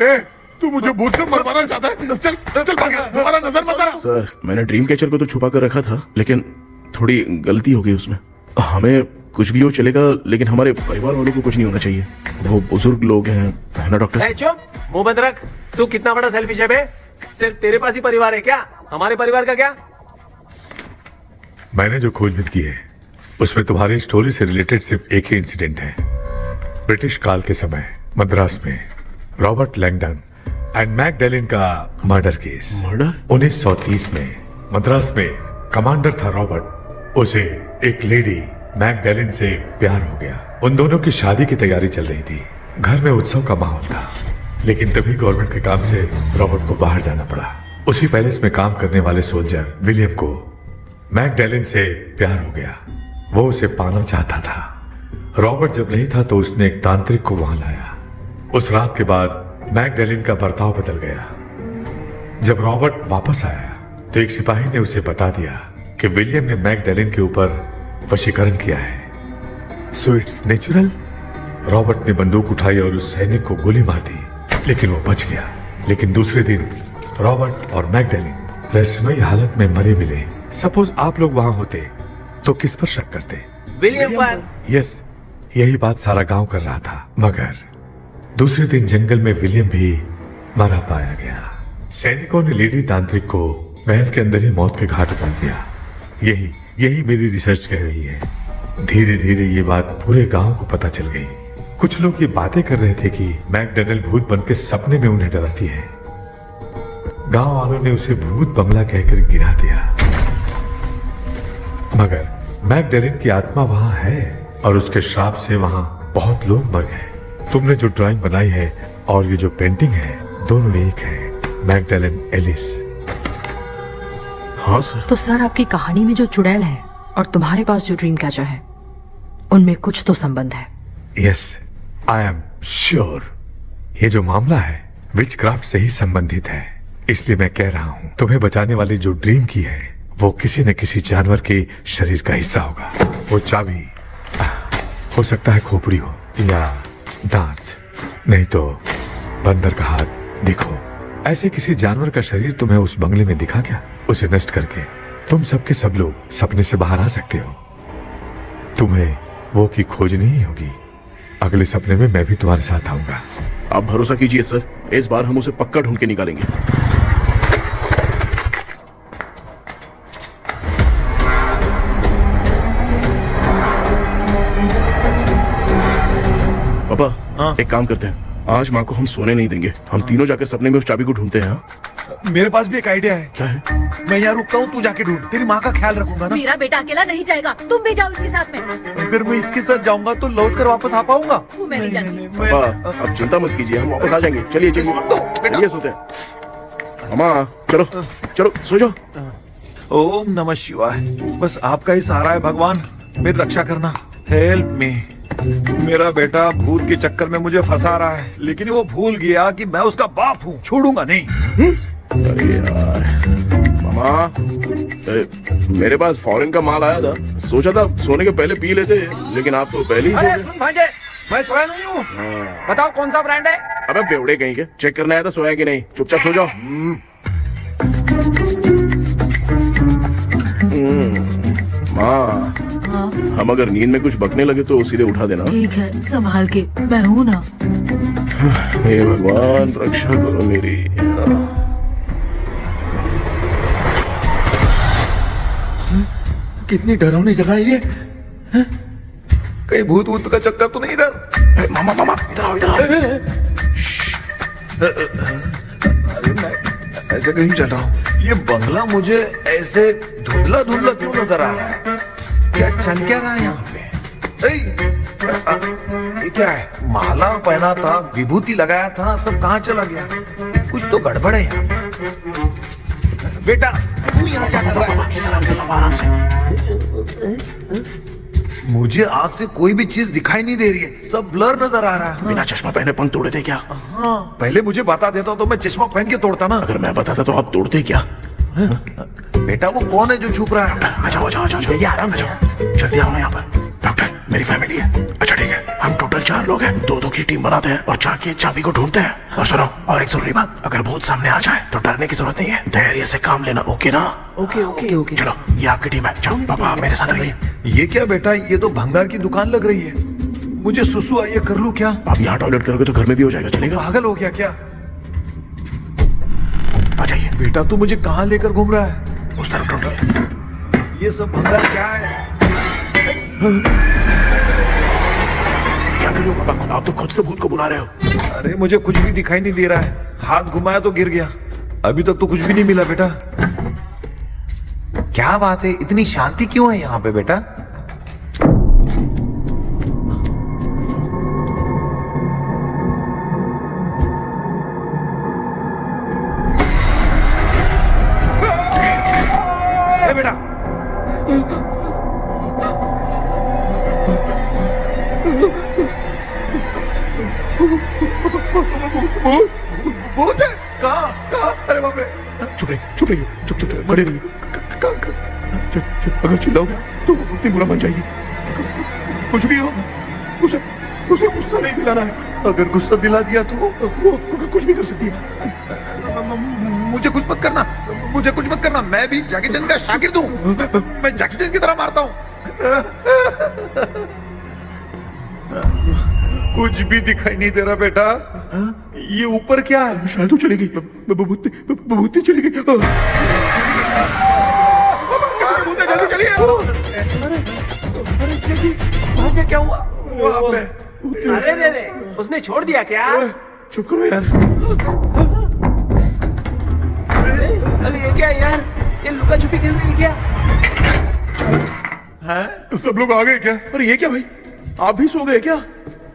ए, तू मुझे भूत से मरवाना चाहता है? चल चल भाग, दोबारा नजर मत आना। सर, मैंने ड्रीम कैचर को तो छुपा कर रखा था, लेकिन थोड़ी गलती हो गई उसमें। हमें कुछ भी हो चलेगा, लेकिन हमारे परिवार वालों को कुछ नहीं होना चाहिए। वो बुजुर्ग लोग हैं, है ना डॉक्टर? चुप, मुंह बंद रख। तू कितना बड़ा सेल्फिश है बे? सिर्फ तेरे पास ही परिवार है क्या? हमारे परिवार का क्या? मैंने जो खोजबीन की है उसमें तुम्हारी स्टोरी से रिलेटेड सिर्फ एक ही इंसिडेंट है। ब्रिटिश काल के समय मद्रास में रॉबर्ट लैंगडन एंड मैकडैलिन का मर्डर केस। मर्डर? 1930 में मद्रास में कमांडर था रॉबर्ट। उसे एक लेडी मैकडैलिन से प्यार हो गया। उन दोनों की शादी की तैयारी चल रही थी। घर में उत्सव का माहौल था, लेकिन तभी गवर्नमेंट के काम से रॉबर्ट को बाहर जाना पड़ा। उसी पैलेस में काम करने वाले सोल्जर विलियम को मैकडैलिन से प्यार हो गया। वो उसे पाना चाहता था। रॉबर्ट जब नहीं था तो उसने एक तांत्रिक को वहां लाया। उस रात के बाद मैकडैलिन का बर्ताव बदल गया। जब रॉबर्ट वापस आया तो एक सिपाही ने उसे बता दिया कि विलियम ने मैकडैलिन के ऊपर वशीकरण किया है। So it's natural. रॉबर्ट ने बंदूक उठाई और उस सैनिक को गोली मार दी, लेकिन वो बच गया। लेकिन दूसरे दिन रॉबर्ट और मैकडैलिन रहस्यमयी हालत में मरे मिले। सपोज आप लोग वहां होते तो किस पर शक करते? विलियम पर। यस, यही बात सारा गांव कर रहा था। मगर दूसरे दिन जंगल में विलियम भी मारा पाया गया। सैनिकों ने लेडी तांत्रिक को महल के अंदर ही मौत के घाट उतार दिया। यही मेरी रिसर्च कह रही है। धीरे धीरे ये बात पूरे गांव को पता चल गई। कुछ लोग ये बातें कर रहे थे कि मैकडैलिन भूत बनकर सपने में उन्हें डराती है। गांव वालों ने उसे भूत बंगला कहकर गिरा दिया। मगर मैकडैलिन की आत्मा वहां है और उसके श्राप से वहां बहुत लोग मर गए। तुमने जो ड्राइंग बनाई है और ये जो पेंटिंग है, दोनों एक है। मैकडैलिन एलिस। हाँ सर। तो सर, आपकी कहानी में जो चुड़ैल है और तुम्हारे पास जो ड्रीम कैचर है, उनमें कुछ तो संबंध है। Yes, I am sure. ये जो मामला है विचक्राफ्ट से ही संबंधित है। इसलिए मैं कह रहा हूँ, तुम्हें बचाने वाली जो ड्रीम की है वो किसी न किसी जानवर के शरीर का हिस्सा होगा। वो चाबी हो सकता है खोपड़ी हो या दांत, नहीं तो बंदर का हाथ। देखो, ऐसे किसी जानवर का शरीर तुम्हें उस बंगले में दिखा क्या? उसे नष्ट करके तुम सबके सब लोग सपने से बाहर आ सकते हो। तुम्हें वो की खोजनी ही होगी। अगले सपने में मैं भी तुम्हारे साथ आऊंगा। आप भरोसा कीजिए सर, इस बार हम उसे पक्का ढूंढ के निकालेंगे। पापा, एक काम करते हैं, आज माँ को हम सोने नहीं देंगे। हम तीनों जाकर सपने में उस चाबी को ढूंढते हैं। मेरे पास भी एक आइडिया है। क्या है? मैं यहाँ रुकता हूँ, तू जाके ढूंढ। तेरी माँ का ख्याल रखूंगा ना। मेरा बेटा अकेला नहीं जाएगा, तुम भी जाओ इसके साथ में। अगर मैं इसके साथ जाऊंगा तो लौट कर वापस आ पाऊंगा? वो मैं नहीं जानती। पापा, आप चिंता मत कीजिए, हम वापस आ जाएंगे। चलिए चलिए सोते हैं। मामा, चलो चलो सो जाओ। ओम नमः शिवाय। बस आपका ही सहारा है भगवान, मेरी रक्षा करना। Help me. मेरा बेटा भूत के चक्कर में मुझे फंसा रहा है, लेकिन वो भूल गया कि मैं उसका बाप हूँ। छोड़ूंगा नहीं। अरे यार मामा, मेरे पास फॉरेन का माल आया था, सोचा था सोने के पहले पी लेते, लेकिन आप तो पहले ही सो गए। सुन भांजे, मैं सोया नहीं हूँ। बताओ कौन सा ब्रांड है? अबे बेवड़े कहीं के, चेक करना आया था सोया कि नहीं। चुपचाप सो जाओ। माँ, हम अगर नींद में कुछ बकने लगे तो सीधे उठा देना। ठीक है, संभाल के, मैं हूँ ना। हे भगवान, रक्षा करो मेरी। कितनी डरावनी जगह है ये। कहीं भूत वूत का चक्कर तो नहीं इधर? मामा मामा, इधर आओ, इधर आओ। अरे मैं ऐसे कहीं चल रहा हूँ। ये बंगला मुझे ऐसे धुंधला धुंधला क्यों नजर आ रहा है? क्या चल क्या रहा है यहाँ पे? ये क्या है? माला पहना था, विभूति लगाया था, सब कहाँ चला गया? कुछ तो गड़बड़ है यहाँ। बेटा तू यहाँ क्या कर रहा है? आराम से। मुझे आग से कोई भी चीज दिखाई नहीं दे रही है, सब ब्लर नजर आ रहा है। बिना चश्मा पहने पंख तोड़े थे क्या? हाँ, पहले मुझे बता देता तो मैं चश्मा पहन के तोड़ता ना। अगर मैं बताता तो आप तोड़ते क्या? बेटा वो कौन है जो छुप रहा है? आ जाओ, आ जाओ, आ जाओ, ये आराम से जल्दी आओ ना यहाँ पर। डॉक्टर, मेरी फैमिली है। अच्छा ठीक है, हम टोटल 4 लोग हैं, 2-2 की टीम बनाते हैं और जाके चाबी को ढूंढते हैं। और सुनो, और एक जरूरी बात, अगर भूत सामने आ जाए तो डरने की जरूरत नहीं है, धैर्य से काम लेना। ओके ना? Okay okay okay. चलो, ये आपकी टीम है। चलो पापा, आप मेरे साथ रहिए। ये क्या बेटा, ये तो भंगार की दुकान लग रही है। मुझे सुसु आई है, कर लूं क्या? आप यहाँ टॉयलेट करोगे तो घर में भी हो जाएगा, चलेगा? पागल हो गया क्या? आ जाइए। बेटा तू मुझे कहाँ लेकर घूम रहा है? उस तरफ ढूंढिए। ये सब भंगार क्या है? क्या करूं पापा, आप तो खुद से भूत को बुला रहे हो। अरे मुझे कुछ भी दिखाई नहीं दे रहा है, हाथ घुमाया तो गिर गया। अभी तक तो कुछ भी नहीं मिला बेटा। क्या बात है, इतनी शांति क्यों है यहाँ पे बेटा? बेटा भूत है? कहाँ? अरे बाप रे! चुप रहिए, चुप खड़े रहिए। अगर चिल्लाओगे तो वो इतनी बुरा बन जाएगी। कुछ भी हो, उसे गुस्सा नहीं दिलाना है। अगर गुस्सा दिला दिया तो वो कुछ भी कर सकती है। मुझे कुछ मत करना, मुझे कुछ मत करना। मैं भी जैकी चैन का शागिर्द हूँ, मैं जैकी चैन की तरह मारता हूँ। कुछ भी दिखाई नहीं दे रहा बेटा। ये ऊपर क्या है? शायद तो चली गई, भूत चली गई। जल्दी चलिए। अरे जल्दी भाग जा, क्या हुआ? वहाँ पे अरे रे रे, उसने छोड़ दिया क्या? चुप करो यार। अरे ये क्या यार, ये लुका छुपी खेल रही है क्या? हैं? सब लोग आ गए क्या? अरे ये क्या भाई, आप भी सो गए क्या?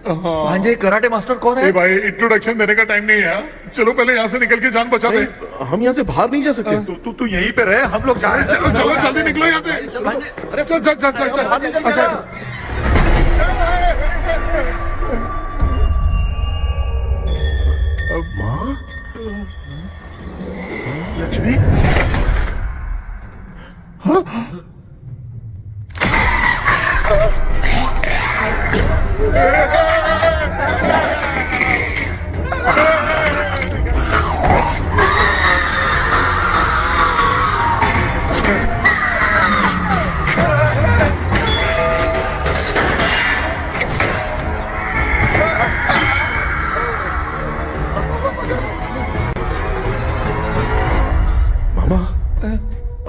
भांजे कराटे मास्टर कौन है? भाई इंट्रोडक्शन देने का टाइम नहीं है, चलो पहले यहाँ से निकल के जान बचा दे। हम यहाँ से बाहर नहीं जा सकते। तू यहीं पे रहे, हम लोग जा रहे हैं। चलो चलो जल्दी निकलो यहाँ से। अरे चल चल चल चल चल। माँ, लक्ष्मी,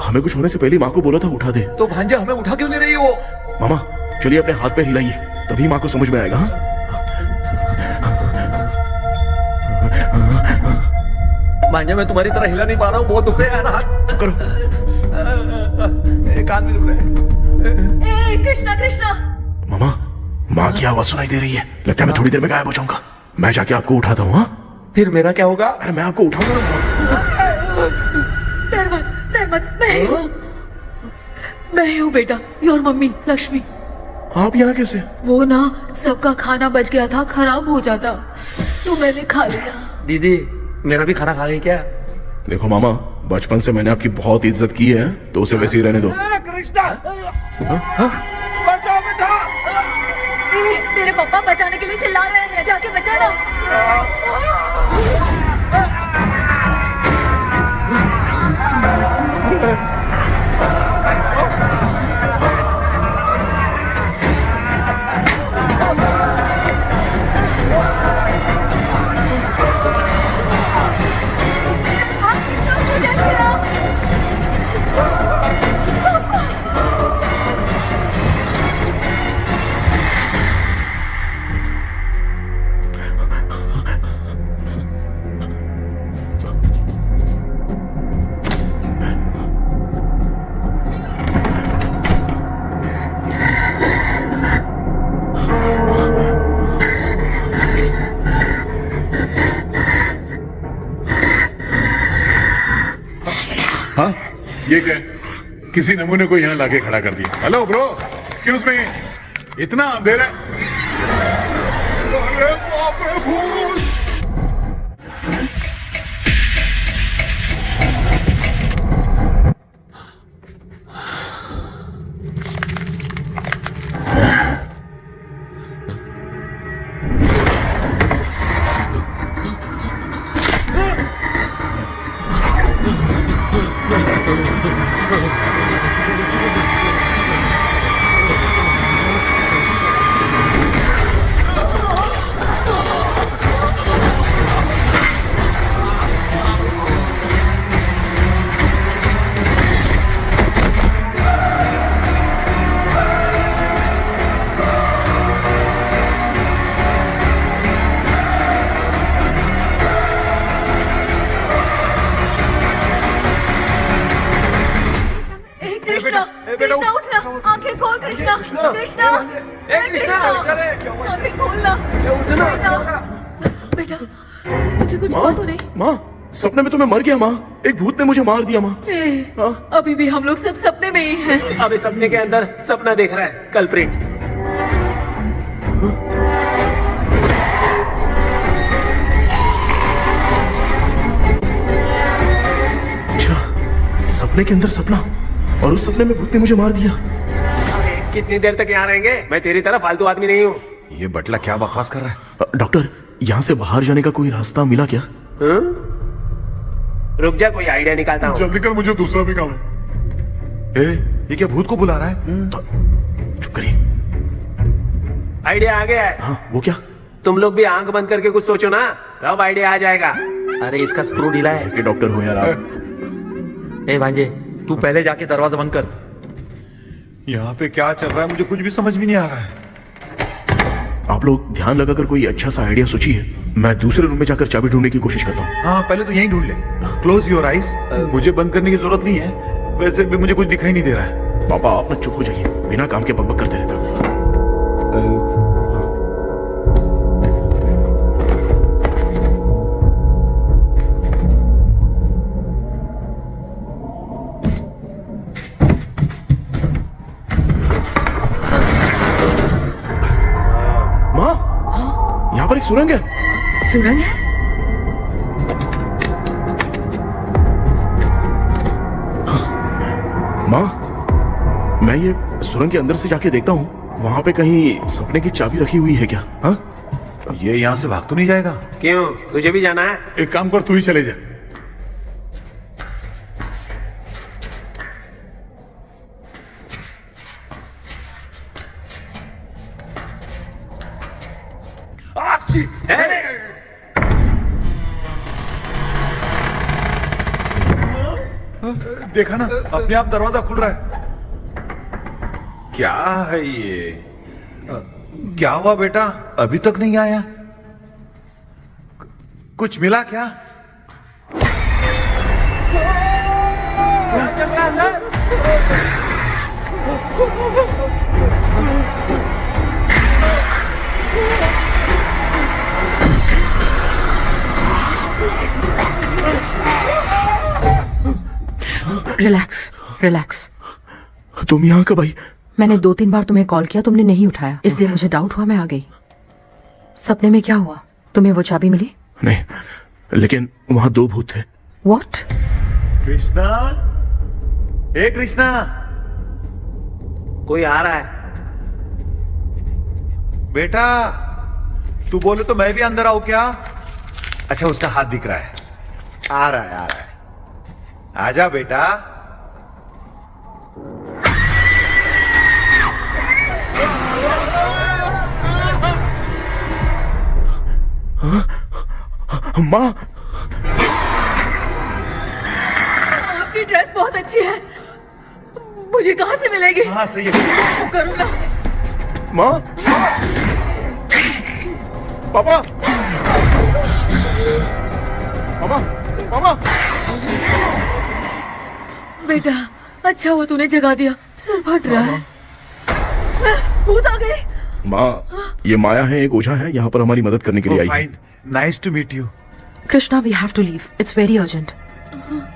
हमें कुछ होने से पहले माँ को बोला था उठा दे। तो भांजा हमें उठा क्यों ले रही है वो? मामा चलिए अपने हाथ पे हिलाइए, तभी माँ को समझ में आएगा। हाँ? भांजा मैं तुम्हारी तरह हिला नहीं पा रहा हूँ, बहुत दुख रहा है यार हाथ। चुप करो। कान भी दुख रहे हैं। ए कृष्णा कृष्णा। मामा, माँ की आवाज सुनाई दे रही है, लगता है मैं थोड़ी देर में गायब हो जाऊंगा। मैं जाके आपको उठाता हूँ। हाँ फिर मेरा क्या होगा? अरे मैं आपको उठाऊंगा। डर मत, मैं ही हूँ बेटा, योर मम्मी लक्ष्मी। आप यहाँ कैसे? वो ना सबका खाना बच गया था, खराब हो जाता तो मैंने खा लिया। दीदी मेरा भी खाना खा गई क्या? देखो मामा, बचपन से मैंने आपकी बहुत इज्जत की है, तो उसे वैसे ही रहने दो। कृष्णा बचाओ बेटा। तेरे पापा बचाने के लिए चिल्ला रहे हैं, जाके बचा लो। ये क्या है? किसी नमूने को यहाँ लाके खड़ा कर दिया। हेलो ब्रो, एक्सक्यूज मी, इतना अंधेरा है? अरे बाप रे, भूत! कृष्णा कृष्णा उठना, आंखें खोल कृष्णा कृष्णा कृष्णा आंखें खोलना बेटा मुझे कुछ हुआ तो नहीं? माँ, सपने में तो मैं मर गया माँ, एक भूत ने मुझे मार दिया माँ। अभी भी हम लोग सब सपने में ही हैं। अभी सपने के अंदर सपना देख रहा है कल्प्रिट। अच्छा, सपने के अंदर सपना, और उस सपने में भूत ने मुझे मार दिया। कितनी देर तक यहाँ रहेंगे? मैं तेरी तरह फालतू आदमी नहीं हूँ। ये बटला क्या बकवास कर रहा है? डॉक्टर, यहाँ से बाहर जाने का कोई रास्ता मिला क्या? रुक जा, कोई आइडिया निकालता हूँ। जल्दी कर, मुझे दूसरा भी काम है। ये क्या भूत को बुला रहा है? चुप करिए। आइडिया आ गया है। हाँ, वो क्या? तुम लोग भी आंख बंद करके कुछ सोचो ना, तब आइडिया आ जाएगा। अरे इसका स्क्रू ढीला है। कि डॉक्टर हो यार आप। ए भांजे, तू पहले जाके दरवाजा बंद कर। यहाँ पे क्या चल रहा है मुझे कुछ भी समझ में नहीं आ रहा है। आप लोग ध्यान लगाकर कोई अच्छा सा आइडिया सोचिए, मैं दूसरे रूम में जाकर चाबी ढूंढने की कोशिश करता हूँ। हाँ, पहले तो यहीं ढूंढ ले। Close your eyes. मुझे बंद करने की जरूरत नहीं है, वैसे भी मुझे कुछ दिखाई नहीं दे रहा है। पापा, आप ना चुप हो जाइए, बिना काम के बकबक करते रहते हो। यहाँ पर एक सुरंग है। सुरंग है? माँ, मैं ये सुरंग के अंदर से जाके देखता हूँ, वहाँ पे कहीं सपने की चाबी रखी हुई है क्या? हाँ? ये यहाँ से भाग तो नहीं जाएगा? क्यों, तुझे भी जाना है? एक काम कर, तू ही चले जा। देखा ना, अपने आप दरवाजा खुल रहा है। क्या है ये? क्या हुआ बेटा, अभी तक नहीं आया? कुछ मिला क्या? Relax relax. तुम यहाँ कब आई? मैंने 2-3 बार तुम्हें कॉल किया, तुमने नहीं उठाया, इसलिए मुझे डाउट हुआ, मैं आ गई। सपने में क्या हुआ? तुम्हें वो चाबी मिली? नहीं, लेकिन वहाँ 2 भूत थे। व्हाट? कृष्णा, हे कृष्णा। कोई आ रहा है। बेटा, तू बोले तो मैं भी अंदर आऊं क्या? अच्छा, उसका हाथ दिख रहा है। आ रहा है, आ रहा है। आजा बेटा। माँ, आपकी ड्रेस बहुत अच्छी है, मुझे कहाँ से मिलेगी? हाँ, सही है। करूँ ना? माँ, पापा, पापा, पापा। बेटा, अच्छा हुआ तूने जगा दिया, सर फट रहा है। भूत आ गए। माँ, ये माया है, एक ओझा है, यहाँ पर हमारी मदद करने के लिए आई है। Nice to meet you. Krishna, we have to leave, it's very urgent.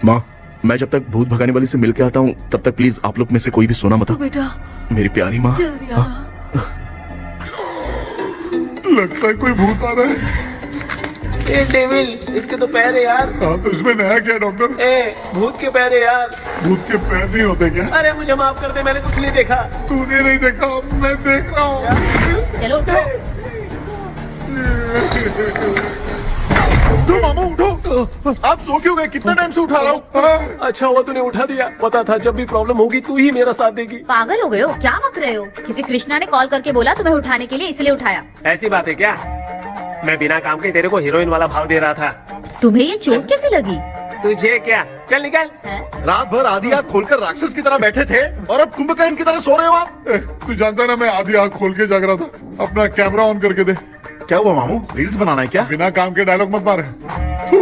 माँ, मैं जब तक भूत भगाने वाली से मिल के आता हूँ तब तक प्लीज आप लोग में से कोई भी सोना मत। बेटा मेरी प्यारी माँ। जल्दी आना। लगता है कोई भूत आ रहा है। ए डेविल, इसके तो पैर है यार। हाँ, तो इसमें नया क्या डॉक्टर? ए भूत के पैर है यार। भूत के पैर नहीं होते क्या? अरे मुझे माफ कर दे, मैंने कुछ नहीं देखा। तूने नहीं देखा, मैं देख रहा हूँ। चलो उठो। तो मामू उठो। आप सो क्यों गए? कितना टाइम से उठा रहा हूँ। अच्छा हुआ तूने उठा दिया, पता था जब भी प्रॉब्लम होगी तू ही मेरा साथ देगी। पागल हो गए हो क्या? बक रहे हो? किसी कृष्णा ने कॉल करके बोला तुम्हें उठाने के लिए, इसलिए उठाया। ऐसी बात है क्या? मैं बिना काम के तेरे को हीरोइन वाला भाव दे रहा था। तुम्हें ये चोट कैसे लगी? तुझे क्या? चल निकल। रात भर आधी आंख खोलकर राक्षस की तरह बैठे थे और अब कुंभकर्ण की तरह सो रहे हो आप। तू जानता है ना, मैं आधी आंख खोल के जाग रहा था। अपना कैमरा ऑन करके दे। क्या हुआ मामू? रील्स बनाना है क्या? बिना काम के डायलॉग मत मारे। थू।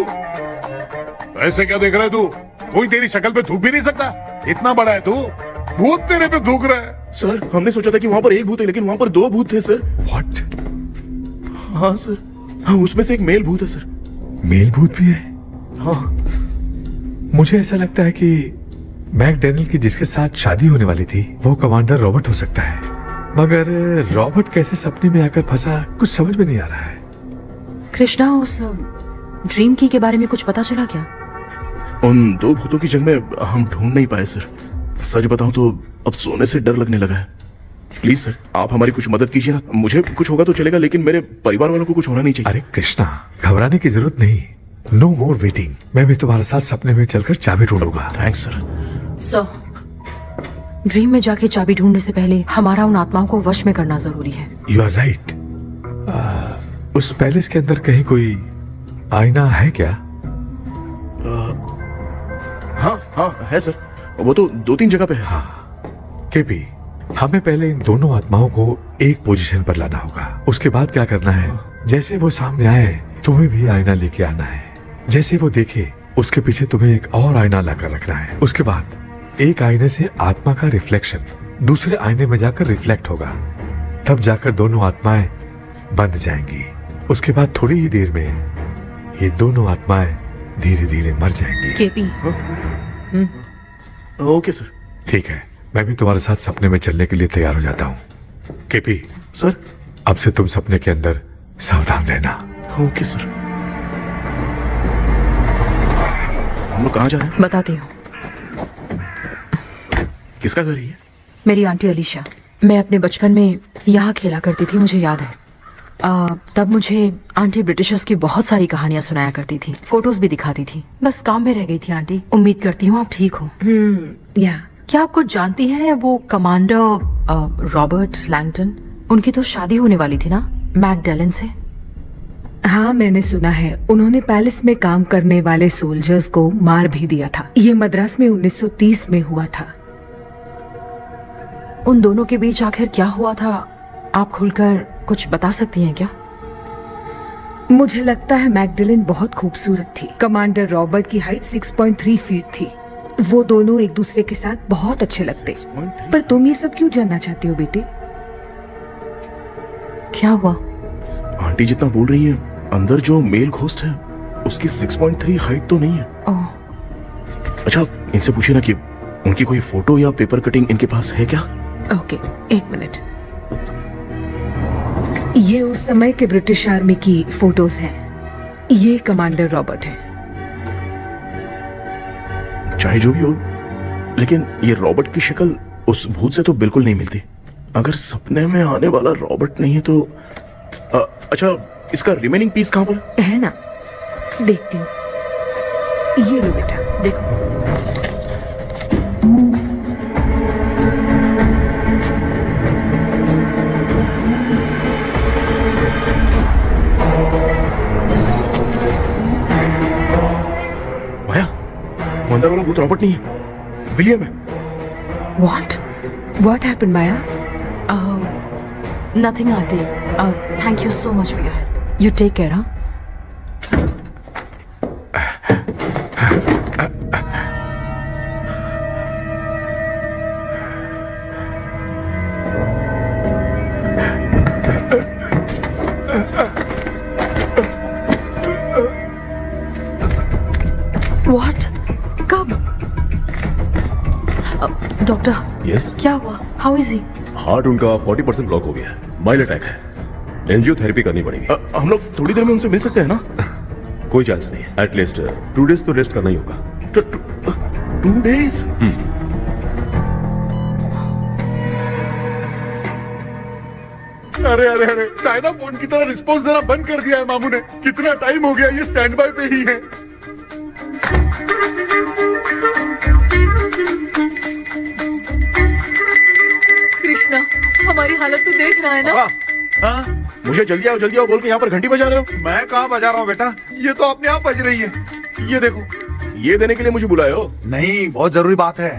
ऐसे क्या देख रहा है तू? कोई तेरी शक्ल पे थूक भी नहीं सकता। इतना बड़ा है तू, भूत तेरे पे थूक रहा है। सर हमने सोचा था कि वहाँ पर एक भूत है लेकिन वहाँ पर 2 भूत थे सर। व्हाट? हाँ सर, हाँ उसमें से एक मेल भूत है सर। मेल भूत भी है? हाँ। मुझे ऐसा लगता है कि मैकडैनियल की जिसके साथ शादी होने वाली थी वो कमांडर रॉबर्ट हो सकता है, मगर रॉबर्ट कैसे सपने में आकर फंसा कुछ समझ में नहीं आ रहा है। कृष्णा, उस ड्रीम की के बारे में कुछ पता चला क्या? उन 2 भूतों की जंग में हम ढूंढ नहीं पाए सर। सच बताऊं तो अब सोने से डर लगने लगा है। प्लीज सर आप हमारी कुछ मदद कीजिए ना। मुझे कुछ होगा तो चलेगा लेकिन मेरे परिवार वालों को कुछ होना नहीं चाहिए। अरे कृष्णा, घबराने की जरूरत नहीं। No more waiting. मैं भी तुम्हारे साथ सपने में चलकर चाबी ढूंढूंगा। Thanks sir. सर ड्रीम में जाके चाबी ढूंढने से पहले हमारा उन आत्माओं को वश में करना जरूरी है। You are right. उस पैलेस के अंदर कहीं कोई आईना है क्या? हाँ हाँ है सर, वो तो 2-3 जगह पे है। हाँ केपी, हमें पहले इन दोनों आत्माओं को एक पोजीशन पर लाना होगा। उसके बाद क्या करना है, जैसे वो सामने आए तुम्हें भी आईना लेके आना है। जैसे वो देखे उसके पीछे तुम्हें एक और आईना लाकर रखना है। उसके बाद एक आईने से आत्मा का रिफ्लेक्शन दूसरे आईने में जाकर रिफ्लेक्ट होगा, तब जाकर दोनों आत्माएं बंद जाएंगी। उसके बाद थोड़ी ही देर में ये दोनों आत्माएं धीरे धीरे मर जाएंगी। केपी। Okay sir. ठीक है, मैं भी तुम्हारे साथ सपने में चलने के लिए तैयार हो जाता हूँ। केपी सर, अब से तुम सपने के अंदर सावधान रहना। Okay sir. हम लोग कहाँ जा रहे हैं? बताती हूँ। किसका घर है ये? मेरी आंटी अलीशा। मैं अपने बचपन में यहाँ खेला करती थी, मुझे याद है। तब मुझे आंटी ब्रिटिशर्स की बहुत सारी कहानियां सुनाया करती थी, फोटोज भी दिखाती थी। बस काम में रह गई थी आंटी। उम्मीद करती हूँ आप ठीक हो। या क्या आप कुछ जानती हैं वो कमांडर रॉबर्ट लैंगटन? उनकी तो शादी होने वाली थी ना मैकडैलन से। हाँ मैंने सुना है, उन्होंने पैलेस में काम करने वाले सोल्जर्स को मार भी दिया था। ये मद्रास में 1930 में हुआ था। उन दोनों के बीच आखिर क्या हुआ था, आप खुलकर कुछ बता सकती हैं क्या? मुझे लगता है मैकडैलन बहुत खूबसूरत थी। कमांडर रॉबर्ट की हाइट 6.3 फीट थी। वो दोनों एक दूसरे के साथ बहुत अच्छे लगते। पर तुम ये सब क्यों जानना चाहती हो बेटे? क्या हुआ? आंटी जितना बोल रही है, अंदर जो मेल घोस्ट है उसकी 6.3 हाइट तो नहीं है। अच्छा इनसे पूछिए ना कि उनकी कोई फोटो या पेपर कटिंग इनके पास है क्या? ओके, एक मिनट। ये उस समय के ब्रिटिश आर्मी की फोटोज हैं। ये कमांडर रॉबर्ट है। चाहे जो भी हो, लेकिन ये रॉबर्ट की शक्ल उस भूत से तो बिल्कुल नहीं मिलती। अगर सपने में आने वाला रॉबर्ट नहीं है तो अच्छा इसका रिमेनिंग पीस कहाँ पर है ना? देखती हूँ। ये लो बेटा, देखो। माया, वो अंदर वाला भूत रॉबर्ट नहीं है, विलियम है। What happened, Maya? Nothing, auntie. Thank you so much for your help. You take care, huh? What? कब? यस क्या हुआ? How is he? हार्ट उनका 40% ब्लॉक हो गया है, माइल्ड अटैक है, एंजियोथेरेपी करनी पड़ेगी। हम लोग थोड़ी देर में उनसे मिल सकते हैं ना? कोई चांस नहीं है, एटलीस्ट 2 days तो रेस्ट करना ही होगा। 2 days? अरे अरे अरे, चाइना फोन की तरह रिस्पॉन्स देना बंद कर दिया है मामू ने। कितना टाइम हो गया, ये स्टैंड बाय पे ही है। कृष्णा, हमारी हालत तो देख रहा है ना। हाँ? मुझे जल्दी आओ बोल के यहाँ पर घंटी बजा रहे हो। मैं कहाँ बजा रहा हूँ बेटा, ये तो अपने आप बज रही है। ये देखो। ये देने के लिए मुझे बुलाए हो? नहीं, बहुत जरूरी बात है।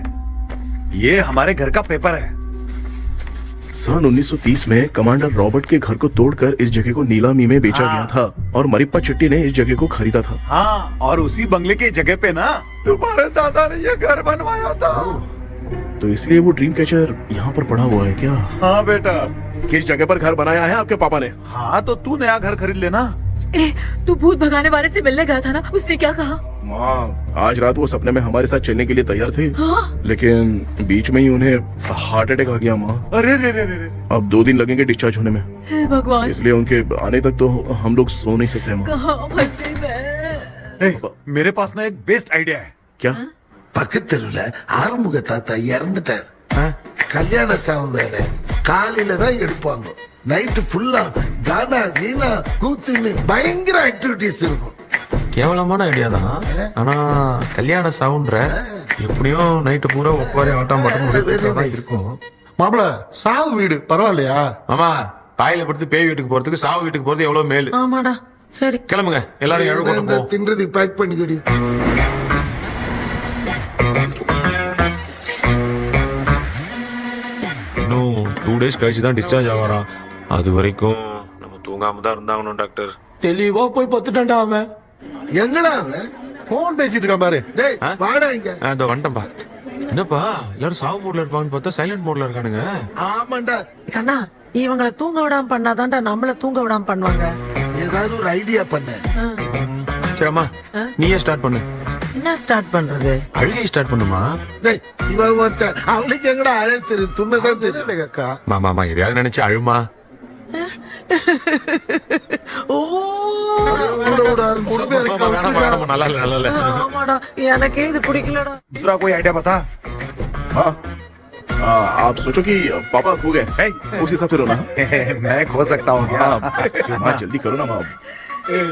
ये हमारे घर का पेपर है। सन 1930 में कमांडर रॉबर्ट के घर को तोड़कर इस जगह को नीलामी में बेचा गया था और मरिप्पा चिट्टी ने इस जगह को खरीदा था। हाँ, और उसी बंगले की जगह पे ना तुम्हारे दादा ने ये घर बनवाया था। तो इसलिए वो ड्रीम कैचर यहाँ पर पड़ा हुआ है क्या? हाँ बेटा। किस जगह पर घर बनाया है आपके पापा ने? हाँ, तो तू नया घर खरीद लेना। तू भूत भगाने वाले से मिलने गया था ना, उसने क्या कहा? माँ, आज रात वो सपने में हमारे साथ चलने के लिए तैयार थे। हाँ? लेकिन बीच में ही उन्हें हार्ट अटैक आ गया माँ। अरे रे रे रे। अब 2 दिन लगेंगे डिस्चार्ज होने में। हे भगवान, इसलिए उनके आने तक तो हम लोग सो नहीं सकते माँ। कहाँ फंसे मैं? मेरे पास ना एक बेस्ट आइडिया है। क्या? பக்கத்தெருவுல ஆறுமுக தாத்தா இறந்துட்டார். கல்யாண சாவு வேற, காலையில தான் எடுப்பாங்க. நைட்டு ஃபுல்லா கானா கீனா கூத்துன்னு பயங்கர ஆக்டிவிட்டிஸ் இருக்கும். கேவலமான ஐடியா தான், ஆனா கல்யாண சவுண்ட்ற எப்படியும் நைட்டு பூரா ஒப்பாரி ஆட்டம் பாட்டம் இருக்கும். மாப்பிள, சாவு வீடு பரவாயில்லையா? ஆமா, பாயில படுத்து பேய் வீட்டுக்கு போறதுக்கு சாவு வீட்டுக்கு போறது எவ்வளவு மேலு. ஆமாடா, சரி கிளம்புங்க, எல்லாரும் எழு கொண்டு போ. தின்றதுக்கு பேக் பண்ணிக்கடி. இன்னும் 2 days கழிச்சு தான் டிஸ்சார்ஜ் ஆவாராம். அது வரைக்கும் நம்ம தூங்காம தான் இருந்தாகணும் டாக்டர். தெளிவா போய் பத்துட்டான்டா அவன். எங்கடா அவன்? போன் பேசிட்டு இருக்கான் பாரு. டேய் வாடா இங்க. அதோ வந்துட்டேன்பா. என்னப்பா எல்லாரும் சாவு மோட்ல இருப்பாங்கன்னு பார்த்தா சைலண்ட் மோட்ல இருக்கானுங்க. ஆமாண்டா. கண்ணா, இவங்களை தூங்க விடாம பண்ணாதான்டா நம்மள தூங்க விடாம பண்ணுவாங்க. ஏதாவது ஒரு ஐடியா பண்ணு. சரிம்மா, நீயே ஸ்டார்ட் பண்ணு. என்ன ஸ்டார்ட் பண்றது? அழுகை ஸ்டார்ட் பண்ணுமா? டேய் இவன் ஒருத்தன், அவளுக்கு எங்கடா அழ தெரியும்? துண்ணதான் தெரியல அக்கா. மாமா எதையாவது நினைச்சு அழுமா. ஓ நல்லா இல்ல. ஆமாடா, எனக்கே இது பிடிக்கலடா. दूसरा कोई आइडिया बता। हाँ, आप सोचो कि पापा खो गए, उस हिसाब से रोना। मैं खो सकता हूँ क्या? माँ जल्दी करो ना माँ।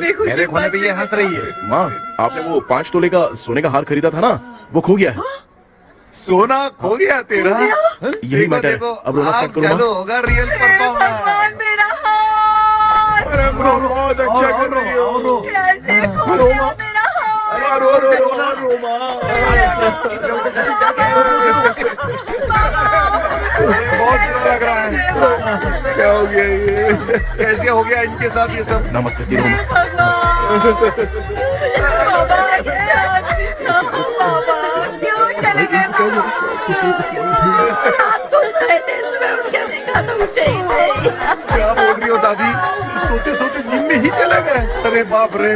मेरे खोने पे ये हंस रही है। माँ, आपने वो 5 तोले का सोने का हार खरीदा था ना, वो खो गया है। सोना खो गया तेरा? यही मैटर है। अब रोना स्टार्ट करो चलो, माँ। होगा रियल परफॉर्मेंस। भगवान, मेरा हाथ! बहुत अच्छा कर रही हो। कैसे खो गया मेरा हाथ? बहुत बुरा लग रहा है। क्या हो गया ये? कैसे हो गया इनके साथ ये सब? नमक करती रहो माँ। क्यों चले गए बाबा? आपको सोते सुबह उठ के देखा तो उठे ही नहीं। क्या बोल रही हो दादी? सोते सोते नींद में ही चले गए? अरे बाप रे,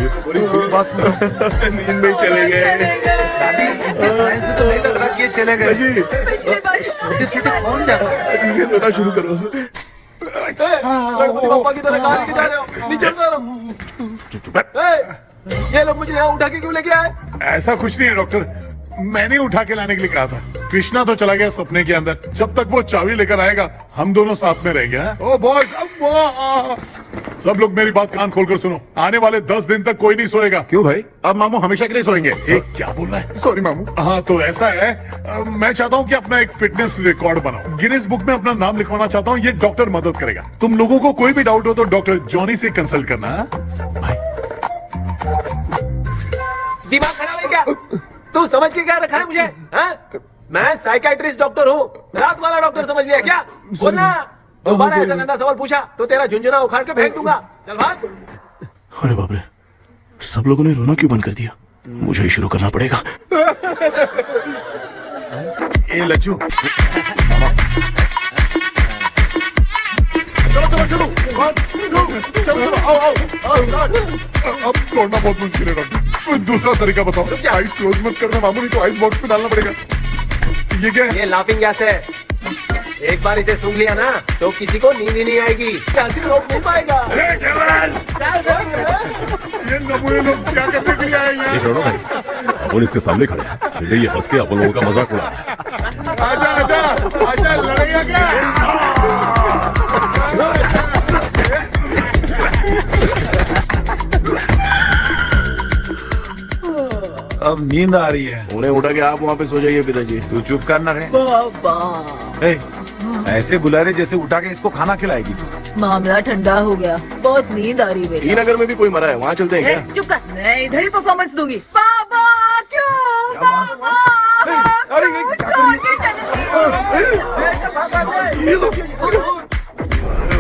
ये तो बड़ी बुरी बात सुना। नींद में चले गए। दादी, इनके साइन से तो नहीं लग रहा कि ये चले गए। सोते सोते कौन जाता है? ये रोना शुरू करो। पापा की तरह कहाँ लेके जा रहे हो? नीचे उतारो। ये लोग मुझे यहाँ उठा के क्यों लेके आए? ऐसा कुछ नहीं है डॉक्टर, मैंने उठा के लाने के लिए कहा था। कृष्णा तो चला गया सपने के अंदर, जब तक वो चाबी लेकर आएगा हम दोनों साथ में रहेंगे। ओ बॉयज, सब लोग मेरी बात कान खोलकर सुनो। आने वाले 10 दिन तक कोई नहीं सोएगा। क्यों भाई? अब मामू हमेशा के लिए सोएंगे। क्या बोल रहा है? सॉरी मामू। हाँ तो ऐसा है, मैं चाहता हूँ कि अपना एक फिटनेस रिकॉर्ड बनाओ, गिनीज बुक में अपना नाम लिखवाना चाहता हूँ। ये डॉक्टर मदद करेगा। तुम लोगों को कोई भी डाउट हो तो डॉक्टर जॉनी से कंसल्ट करना। दिमाग खराब है क्या? तू समझ के क्या रखा है मुझे? हाँ? मैं साइकियाट्रिस्ट डॉक्टर हूँ, रात वाला डॉक्टर समझ लिया क्या? बोलना, दोबारा ऐसा गंदा सवाल पूछा तो तेरा झुंझुना उखाड़ के फेंक दूंगा। चल भाग। अरे बाप रे, सब लोगों ने रोना क्यों बंद कर दिया? मुझे ही शुरू करना पड़ेगा। ए लज्जू, चलो अब छोड़ना बहुत मुश्किल है डॉक्टर। दूसरा तरीका बताओ। आइस क्लोज मत करना मामू, नहीं तो आइस बॉक्स में डालना पड़ेगा। ये क्या है? ये लाफिंग गैस है। एक बार इसे सूंघ लिया ना तो किसी को नींद ही नहीं आएगी, कैसे रोक नहीं पाएगा। ये नमूने लोग क्या करने के लिए आए हैं ये छोड़ो भाई, अपन इसके सामने खड़े हैं, फिर ये हंस के अपन लोगों का मजाक उड़ा रहा है। आजा आजा आजा, लड़ेगा क्या? अब नींद आ रही है। उन्हें उठा के आप वहाँ पे सो जाइए पिताजी। तू चुप करना रे। ए, ऐसे बुला रहे जैसे उठा के इसको खाना खिलाएगी। मामला ठंडा हो गया, बहुत नींद आ रही है। नगर में भी कोई मरा है, वहाँ चलते हैं क्या? चुप कर, मैं इधर ही परफॉर्मेंस दूंगी। बाबा क्यों? बाबा क्यों छोड़ के चले?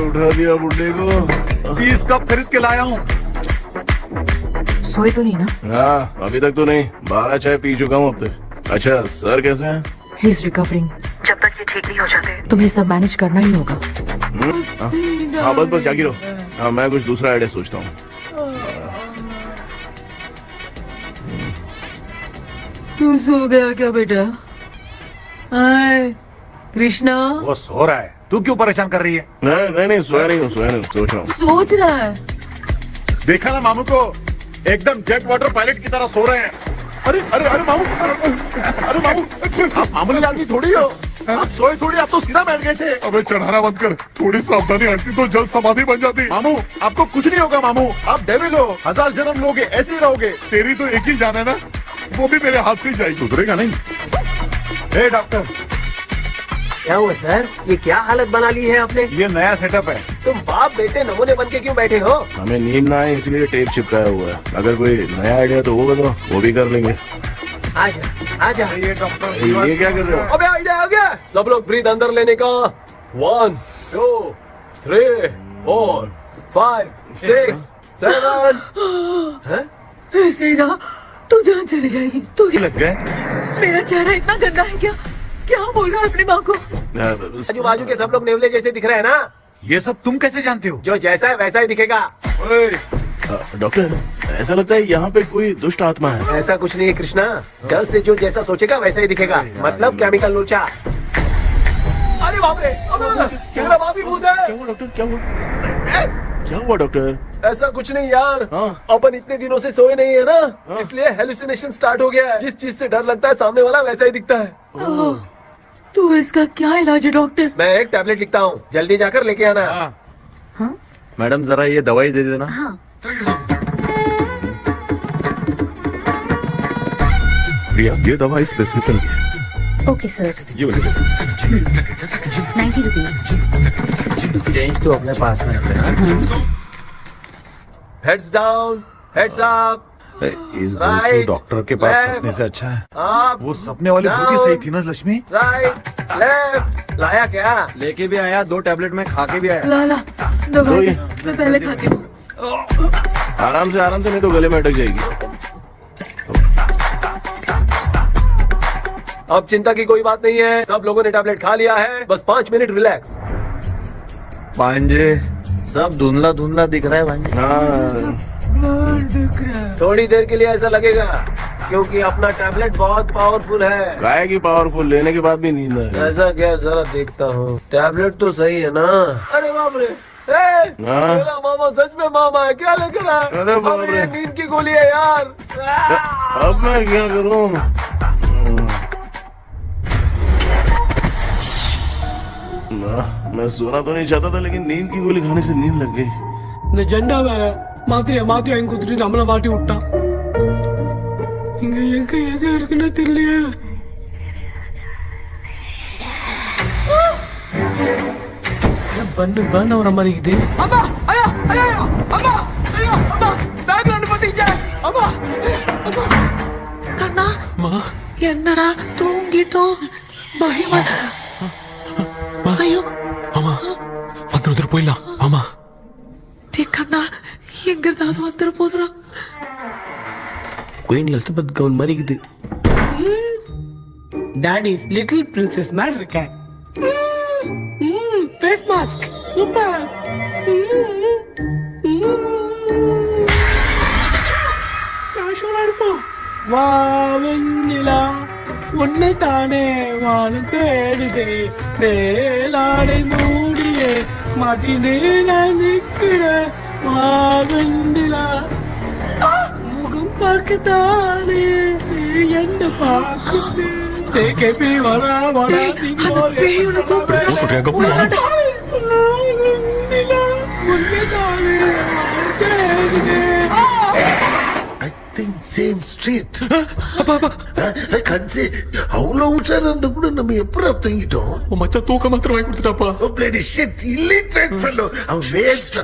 उठा दिया बुड्ढे को। 30 कप खरीद के लाया हूँ। सोए तो नहीं ना? हाँ, अभी तक तो नहीं, 12 चाय पी चुका हूँ अब तक। अच्छा, सर कैसे हैं? He is recovering. जब तक ये ठीक नहीं हो जाते तुम्हें सब मैनेज करना ही होगा। हाँ बस जागी रहो। हाँ, मैं कुछ दूसरा आइडिया सोचता हूँ। तू सो गया क्या बेटा? आए, कृष्णा वो सो रहा है, तू क्यों परेशान कर रही है? नहीं सोया नहीं हूँ, सोच रहा हूँ। सोच रहा है। देखा ना मामू को, एकदम जेट वाटर पायलट की तरह सो रहे हैं। अरे अरे अरे मामू, अरे मामू, आप मामूली आदमी थोड़ी हो, आप सोए थोड़ी, आप तो सीधा बैठ गए थे। अबे चढ़ाना बंद कर, थोड़ी सावधानी हटती तो जल्द समाधि बन जाती। मामू आपको कुछ नहीं होगा मामू, आप डेविल हो, 1000 जन्म लोगे, ऐसे ही रहोगे। तेरी तो एक ही जान है ना, वो भी मेरे हाथ से ही जाएगी। सुधरेगा नहीं। हे डॉक्टर, क्या हुआ सर? ये क्या हालत बना ली है आपने? ये नया सेटअप है। तुम बाप बेटे नमूने बन के क्यों बैठे हो? हमें नींद ना आए इसलिए टेप चिपकाया हुआ है। अगर कोई नया आइडिया तो वो बताओ, वो भी कर लेंगे। आजा आजा। ये डॉक्टर ये क्या कर रहे हो? अबे आइडिया आ गया। सब लोग ब्रीथ अंदर लेने का। 1 2 3 4 5 6 7। ऐसे ही ना तू जान चली जाएगी। तू लग गए। मेरा चेहरा इतना गंदा है क्या? क्या बोल रहा है अपनी माँ को? आजू बाजू के सब लोग नेवले जैसे दिख रहे हैं ना। ये सब तुम कैसे जानते हो? जो जैसा है वैसा ही दिखेगा। डॉक्टर, ऐसा लगता है यहाँ पे कोई दुष्ट आत्मा है। ऐसा कुछ नहीं है कृष्णा, डर से जो जैसा सोचेगा वैसा ही दिखेगा। मतलब केमिकल लोचा। अरे बाप रे, मेरा बाप ही भूत है। क्या हुआ डॉक्टर, क्या हुआ? क्या हुआ डॉक्टर? ऐसा कुछ नहीं यार। हाँ। अपन इतने दिनों से सोए नहीं है ना, इसलिए हेलुसिनेशन स्टार्ट हो गया है। जिस चीज से डर लगता है सामने वाला वैसा ही दिखता है। तो इसका क्या इलाज है डॉक्टर? मैं एक टैबलेट लिखता हूँ, जल्दी जाकर लेके आना। हाँ? मैडम जरा ये दवाई दे देना। हाँ। प्रिया, ये दवा इस प्रिस्क्रिप्शन की है। Okay sir. ये वाली 90 रुपीज। चेंज तो अपने पास में है। Heads down, heads up. इस भूत को डॉक्टर के पास फंसने से अच्छा है। वो सपने वाली भूत ही सही थी ना लक्ष्मी? Right left. लाया क्या? लेके भी आया, 2 टैबलेट में खा के भी आया। ला दवाई मैं पहले खाती हूँ। आराम से नहीं तो गले में अटक जाएगी। अब चिंता की कोई बात नहीं है, सब लोगों ने टैबलेट खा लिया है। बस 5 मिनट रिलैक्स। भांजे, सब धुंधला धुंधला दिख रहा है भांजे। थोड़ी देर के लिए ऐसा लगेगा क्योंकि अपना टैबलेट बहुत पावरफुल है। गाय की पावरफुल, लेने के बाद भी नींद है। ऐसा क्या? जरा देखता हूँ। टैबलेट तो सही है ना? अरे बाप रे, मेरा मामा सच में मामा है। क्या लेकर आया? अरे बाप रे, नींद की गोली है यार। अब मैं क्या करूँ? मैं सोना तो नहीं चाहता था, लेकिन नींद की गोली खाने से नींद लग गई। జెండా వేరే మాతి ఇంకొద్ది నమ్మల మాటి ఉంటా ఇంకా ఏదో ఎరుకున్నా తెలియ ಬಂದು ಅವರ ಮನೆಗಿದೆ. ಅಮ್ಮ ಅಯ್ಯ ಅಯ್ಯ ಅಮ್ಮ ಅಯ್ಯೋ ಅಮ್ಮ ಬ್ಯಾಗ್ ನನ್ನ பத்திச்சே அம்மா அம்மா கண்ணா என்னடா தூங்கிட்டோம் பயமா? ஐயோ அம்மா வந்துட்டு போயிடலாம். ஆமா கண்ணா எங்க இருந்தாவது வந்துட போதுரா. குயின் எலிசபெத் கவுன் மாதிரி இருக்குது. டாடிஸ் லிட்டில் பிரின்சஸ் மாதிரி இருக்கேன். Face mask super. கேஷுவலா இருப்போம். வா வெண்ணிலா உன்னை தானே வானம் தேடுதே மேலாடை மூடியே மாட்டினே நான் நிற்கிறேன் மாவெண்டிலா முகம் பார்க்கத்தானே நீ என்ன பார்க்குது தேக்கபி வரா வரா I think same street. I can't say. அவ்வளவு உஷாரா இருந்தா கூட நம்ம எப்படா தூங்கிட்டோம்? மச்சான் தூக்க மாத்திரம் வாங்கி கொடுத்துட்டாப்பா. Oh bloody shit! Illiterate fellow. அவன் வேஸ்ட்.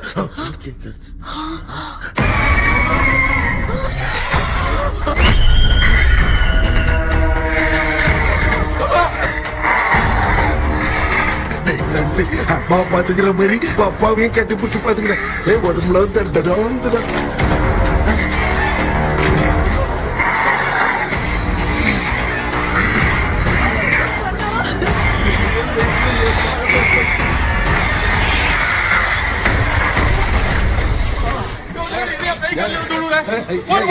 அப்பா பாத்துக்கிற மாதிரி அப்பாவையும் கட்டி பிடிச்சி பாத்துக்கிறேன். உடம்புல தடா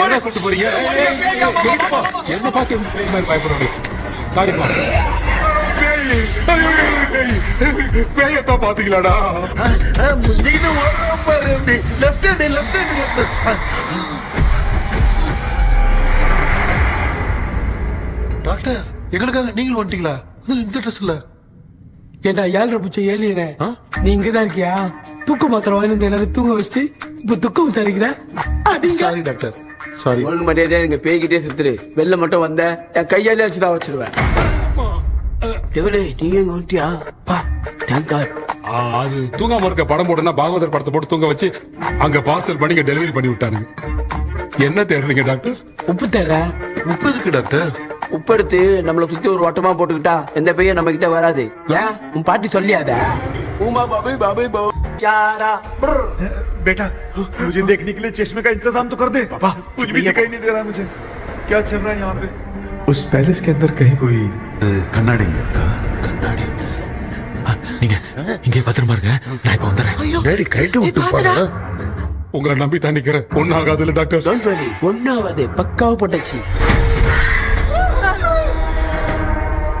என்ன சொல்லிட்டு போறீங்க? என்ன பார்த்து பயப்படுறீங்க? சாரிப்பா. பேயத்தான் பாத்தீங்களாடா? டாக்டர் எங்களுக்காக நீங்களும் வந்துட்டீங்களா? இந்த ட்ரெஸ் இல்ல ஏண்டா 7:30 பூச்சி ஏலியனே நீ இங்கதான் இருக்கியா? தூக்க மாத்திரம் வாங்கி வந்து எல்லாரும் தூங்க வச்சுட்டு இப்ப துக்கம் விசாரிக்கிற. Sorry doctor sorry. ஒழுங்கு மரியாதையா நீங்க பேய்கிட்டே செத்துரு. வெளில மட்டும் வந்த என் கையாலே வச்சுதான் வச்சிருவேன். நீங்க எங்க வந்துட்டியா? அது தூங்காம இருக்க படம் போடுனா பாகவதர் படத்தை போட்டு தூங்க வச்சு அங்க பார்சல் பண்ணி டெலிவரி பண்ணி விட்டானுங்க. என்ன தேடுறீங்க டாக்டர்? உப்பு தேட. உப்பு எதுக்கு டாக்டர்? உப்பு எடுத்து நம்மள சுத்தி ஒரு வட்டமா போட்டுக்கிட்டா எந்த பையன் நம்ம கிட்ட வராது. ஏன் உன் பாட்டி சொல்லியாத? உமா பாபு பாபு பாபு बेटा मुझे देखने के लिए चश्मे का इंतजाम तो कर दे। पापा कुछ भी दिखाई नहीं दे रहा मुझे, क्या चल रहा है यहाँ पे? उस पैलेस के अंदर कहीं कोई कन्नाडी கண்ணாடி நீங்க இங்கே பத்திரமா இருங்க. நான் இப்ப வந்துடுறேன். டேடி கைட்டு விட்டு போறா. உங்களை நம்பி தான் நிக்கிறேன். ஒன்னாகாது இல்ல டாக்டர்? டோன்ட் வரி, ஒன்னாவது பக்காவா போட்டாச்சு.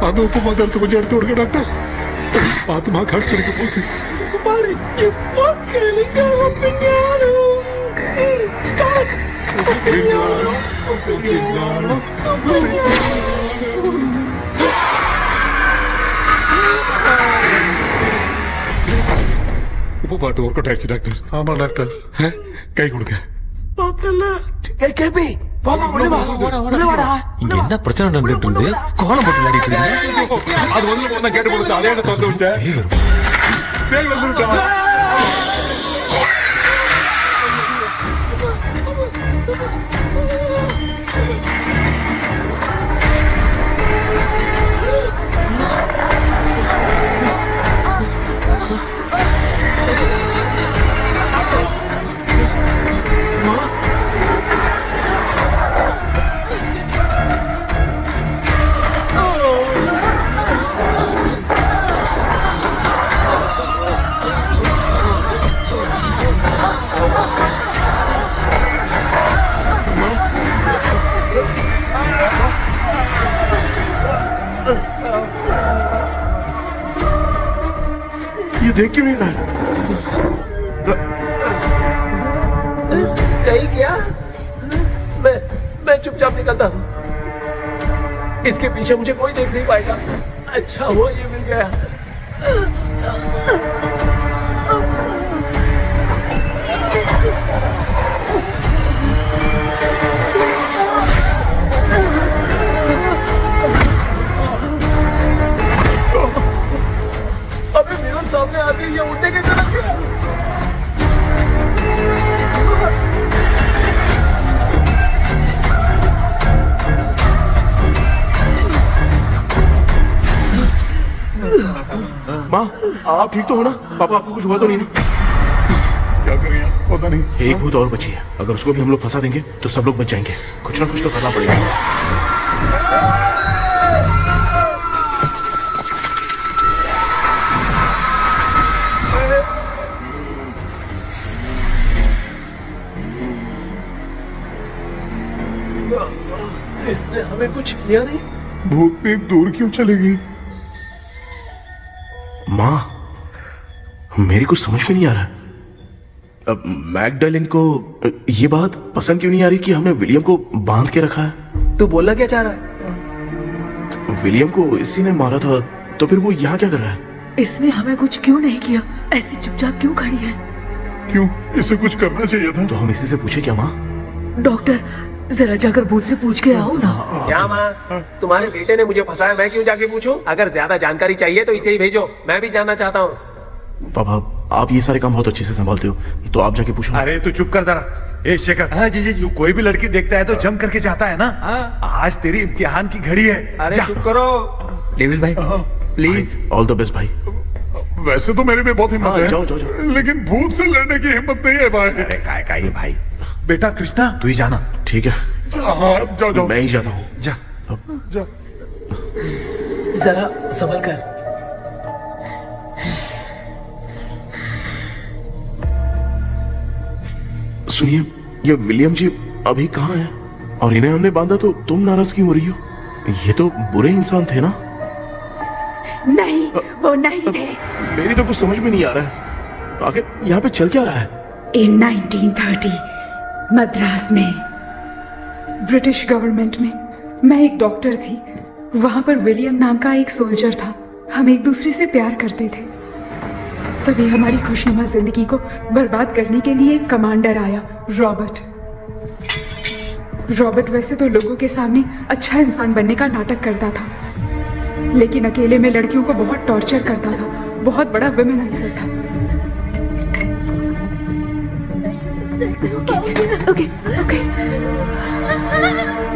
அந்த உப்பு மாத்திரத்தை கொஞ்சம் எடுத்து விடுங்க டாக்டர். ஆத்மா கழிச்சிருக்க போகுது. பாரு எப்போ கேளுங்க உப்பு பாட்டு ஒர்க் அவுட் ஆயிடுச்சு டாக்டர். ஆமா டாக்டர். கை கொடுங்க. இங்க என்ன பிரச்சனை நடந்துட்டு இருந்து கோலம் போட்டு விளையாடிட்டு இருக்கீங்க? அது வந்து கேட்டு போச்சு. அதே என்ன திறந்து வச்சேன். பேய் வந்துட்டா. ये देख क्यों नहीं रहा? नहीं क्या? मैं चुपचाप निकलता हूँ। इसके पीछे मुझे कोई देख नहीं पाएगा। अच्छा हुआ ये मिल गया। अबे मेरे सामने आके ये उड़ने कैसे लग गया? माँ आप ठीक तो हो ना? पापा आपको कुछ हुआ तो नहीं ना? क्या करें पता नहीं। एक भूत और बची है, अगर उसको भी हम लोग फंसा देंगे तो सब लोग बच जाएंगे। कुछ ना कुछ तो करना पड़ेगा। इसने हमें कुछ किया नहीं। भूतनी दूर क्यों चली गई? माँ, मेरी कुछ समझ में नहीं आ रहा। अब मैगडालिन को ये बात पसंद क्यों नहीं आ रही कि हमने विलियम को बांध के रखा है? तू बोलना क्या चाह रहा है? विलियम को इसी ने मारा था, तो फिर वो यहाँ क्या कर रहा है? इसने हमें कुछ क्यों नहीं किया? ऐसी चुपचाप क्यों खड़ी है? क्यों, इसे कुछ करना चाहिए था। तो हम इसी से पूछे क्या माँ? डॉक्टर, जरा जाकर भूत से पूछ के आओ ना। क्या माँ, तुम्हारे बेटे ने मुझे फंसाया, मैं क्यों जाके पूछूं? अगर ज्यादा जानकारी चाहिए तो इसे ही भेजो, मैं भी जानना चाहता हूँ। पापा, आप ये सारे काम बहुत अच्छे से संभालते हो, तो आप जाके पूछो। अरे तू चुप कर जरा। ए शेखर, हाँ जी जी तू कोई भी लड़की देखता है तो जम करके जाता है ना। आज तेरी इम्तिहान की घड़ी है। अरे जा। चुप करो लेविल भाई, प्लीज। ऑल द बेस्ट भाई। वैसे तो मेरे में बहुत हिम्मत है, जाओ, जाओ, जाओ। लेकिन भूत से लड़ने की हिम्मत नहीं है भाई। अरे काय का ये भाई। बेटा कृष्णा, तू ही जाना। ठीक है, हाँ, जाओ जाओ। मैं ही जाता हूँ। जा। जा। जरा संभल कर। सुनिए, ये विलियम जी अभी कहाँ है? और इन्हें हमने बांधा तो तुम नाराज क्यों हो रही हो? ये तो बुरे इंसान थे ना? नहीं, वो नहीं थे। मेरी तो कुछ समझ में नहीं आ रहा है, आखिर यहाँ पे चल क्या रहा है? इन 1930 मद्रास में ब्रिटिश गवर्नमेंट में मैं एक डॉक्टर थी। वहां पर विलियम नाम का एक सोल्जर था। हम एक दूसरे से प्यार करते थे। तभी हमारी खुशनुमा जिंदगी को बर्बाद करने के लिए एक कमांडर आया, रॉबर्ट। रॉबर्ट वैसे तो लोगों के सामने अच्छा इंसान बनने का नाटक करता था, लेकिन अकेले में लड़कियों को बहुत टॉर्चर करता था। बहुत बड़ा वुमेनाइजर था। ओके।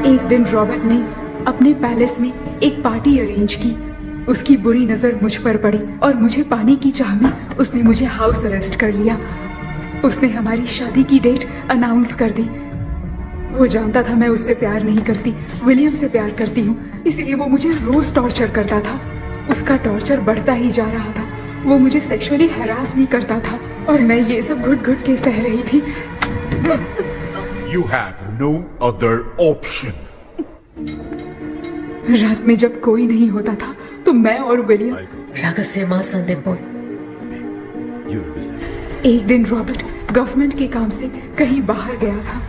एक दिन रॉबर्ट ने अपने पैलेस में एक पार्टी अरेंज की। उसकी बुरी नजर मुझ पर पड़ी और मुझे पाने की चाह में उसने मुझे हाउस अरेस्ट कर लिया। उसने हमारी शादी की डेट अनाउंस कर दी। वो जानता था मैं उससे प्यार नहीं करती, विलियम से प्यार करती हूँ, इसलिए वो मुझे रोज टॉर्चर करता था। उसका टॉर्चर बढ़ता ही जा रहा था। वो मुझे सेक्सुअली हैरास भी करता था और मैं ये सब घुट घुट के सह रही थी। You have no other option. रात में जब कोई नहीं होता था तो मैं और विलियम एक दिन रॉबर्ट गवर्नमेंट के काम से कहीं बाहर गया था।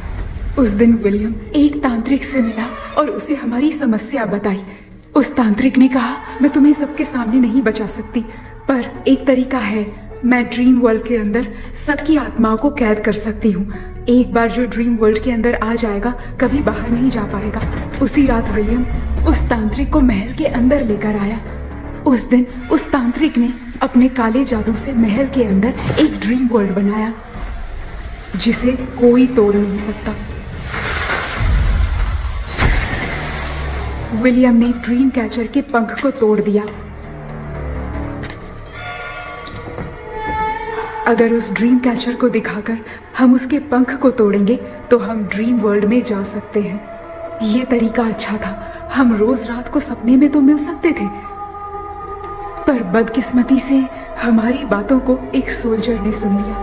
उस दिन विलियम एक तांत्रिक से मिला और उसे हमारी समस्या बताई। उस तांत्रिक ने कहा, मैं तुम्हें सबके सामने नहीं बचा सकती, पर एक तरीका है। मैं ड्रीम वर्ल्ड के अंदर सबकी आत्माओं को कैद कर सकती हूँ। एक बार जो ड्रीम वर्ल्ड के अंदर आ जाएगा कभी बाहर नहीं जा पाएगा। उसी रात विलियम उस तांत्रिक को महल के अंदर लेकर आया। उस दिन उस तांत्रिक ने अपने काले जादू से महल के अंदर एक ड्रीम वर्ल्ड बनाया जिसे कोई तोड़ नहीं सकता। विलियम ने ड्रीम कैचर के पंख को तोड़ दिया। अगर उस ड्रीम कैचर को दिखाकर हम उसके पंख को तोड़ेंगे तो हम ड्रीम वर्ल्ड में जा सकते हैं। ये तरीका अच्छा था। हम रोज रात को सपने में तो मिल सकते थे, पर बदकिस्मती से हमारी बातों को एक सोल्जर ने सुन लिया।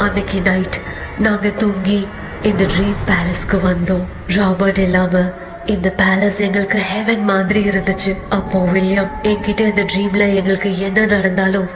அன்னைக்கு நைட் நாங்க தூங்கி இந்த ட்ரீம் பேலஸ்க்கு வந்தோம். ராபர்ட் இல்லாம இந்த பேலஸ் எங்களுக்கு ஹெவன் மாதிரி இருந்துச்சு. அப்போ வில்லியம் என்கிட்ட இந்த ட்ரீம்ல எங்களுக்கு என்ன நடந்தாலும்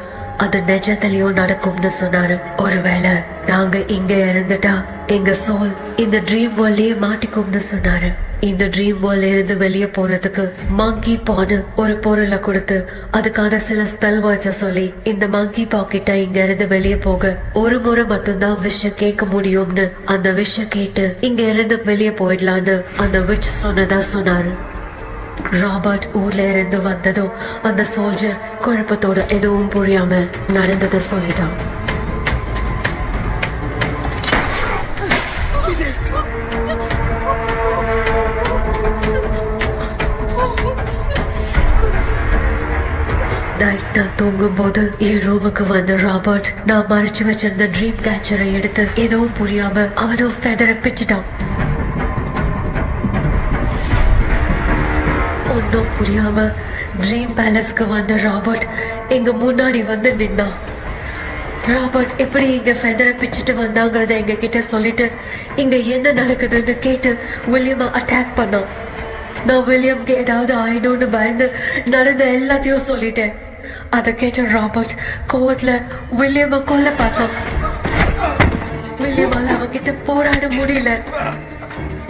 அது நிஜத்திலயும் நடக்கும்னு சொன்னாரு. ஒருவேளை நாங்க இங்க இறந்துட்டா எங்க சோல் இந்த ட்ரீம் வேர்ல்ட்லயே மாட்டிக்கும்னு சொன்னாரு. இந்த ட்ரீம் வேர்ல்ட்ல இருந்து வெளியே போறதுக்கு மங்கி பான்னு ஒரு பொருளை கொடுத்து அதுக்கான சில ஸ்பெல் வேர்ட்ஸை சொல்லி இந்த மங்கி பாக்கெட்டை இங்க இருந்து வெளியே போக ஒரு முறை மட்டும்தான் விஷயம் கேட்க முடியும்னு அந்த விஷயம் கேட்டு இங்க இருந்து வெளியே போயிடலான்னு அந்த விச் சொன்னதா சொன்னாரு. ராபர்ட் ஊர்ல இருந்து வந்ததும் அந்த சோல்ஜர் குழப்பத்தோட எதுவும் புரியாம நடந்ததை சொல்லிட்டான். நைட் நான் தூங்கும் போது என் ரூமுக்கு வந்த ராபர்ட் நான் மறைச்சு வச்சிருந்த ட்ரீம் கேச்சரை எடுத்து எதுவும் புரியாம அவனும் ஃபெதரை பிச்சுட்டான். ஒன்னும் புரியாம ட்ரீம் பேலஸ்க்கு வந்த ராபர்ட் எங்க முன்னாடி வந்து நின்னான். ராபர்ட் எப்படி இங்க ஃபெதரை பிச்சுட்டு வந்தாங்கிறத எங்க கிட்ட சொல்லிட்டு இங்க என்ன நடக்குதுன்னு கேட்டு வில்லியமை அட்டாக் பண்ணோம். நான் வில்லியம்க்கு ஏதாவது ஆயிடும்னு பயந்து நடந்த எல்லாத்தையும் சொல்லிட்டேன். அதை கேட்ட ராபர்ட் கோவத்துல வில்லியமை கொல்ல பார்த்தான். विलियम அவங்கிட்ட போராட முடியல.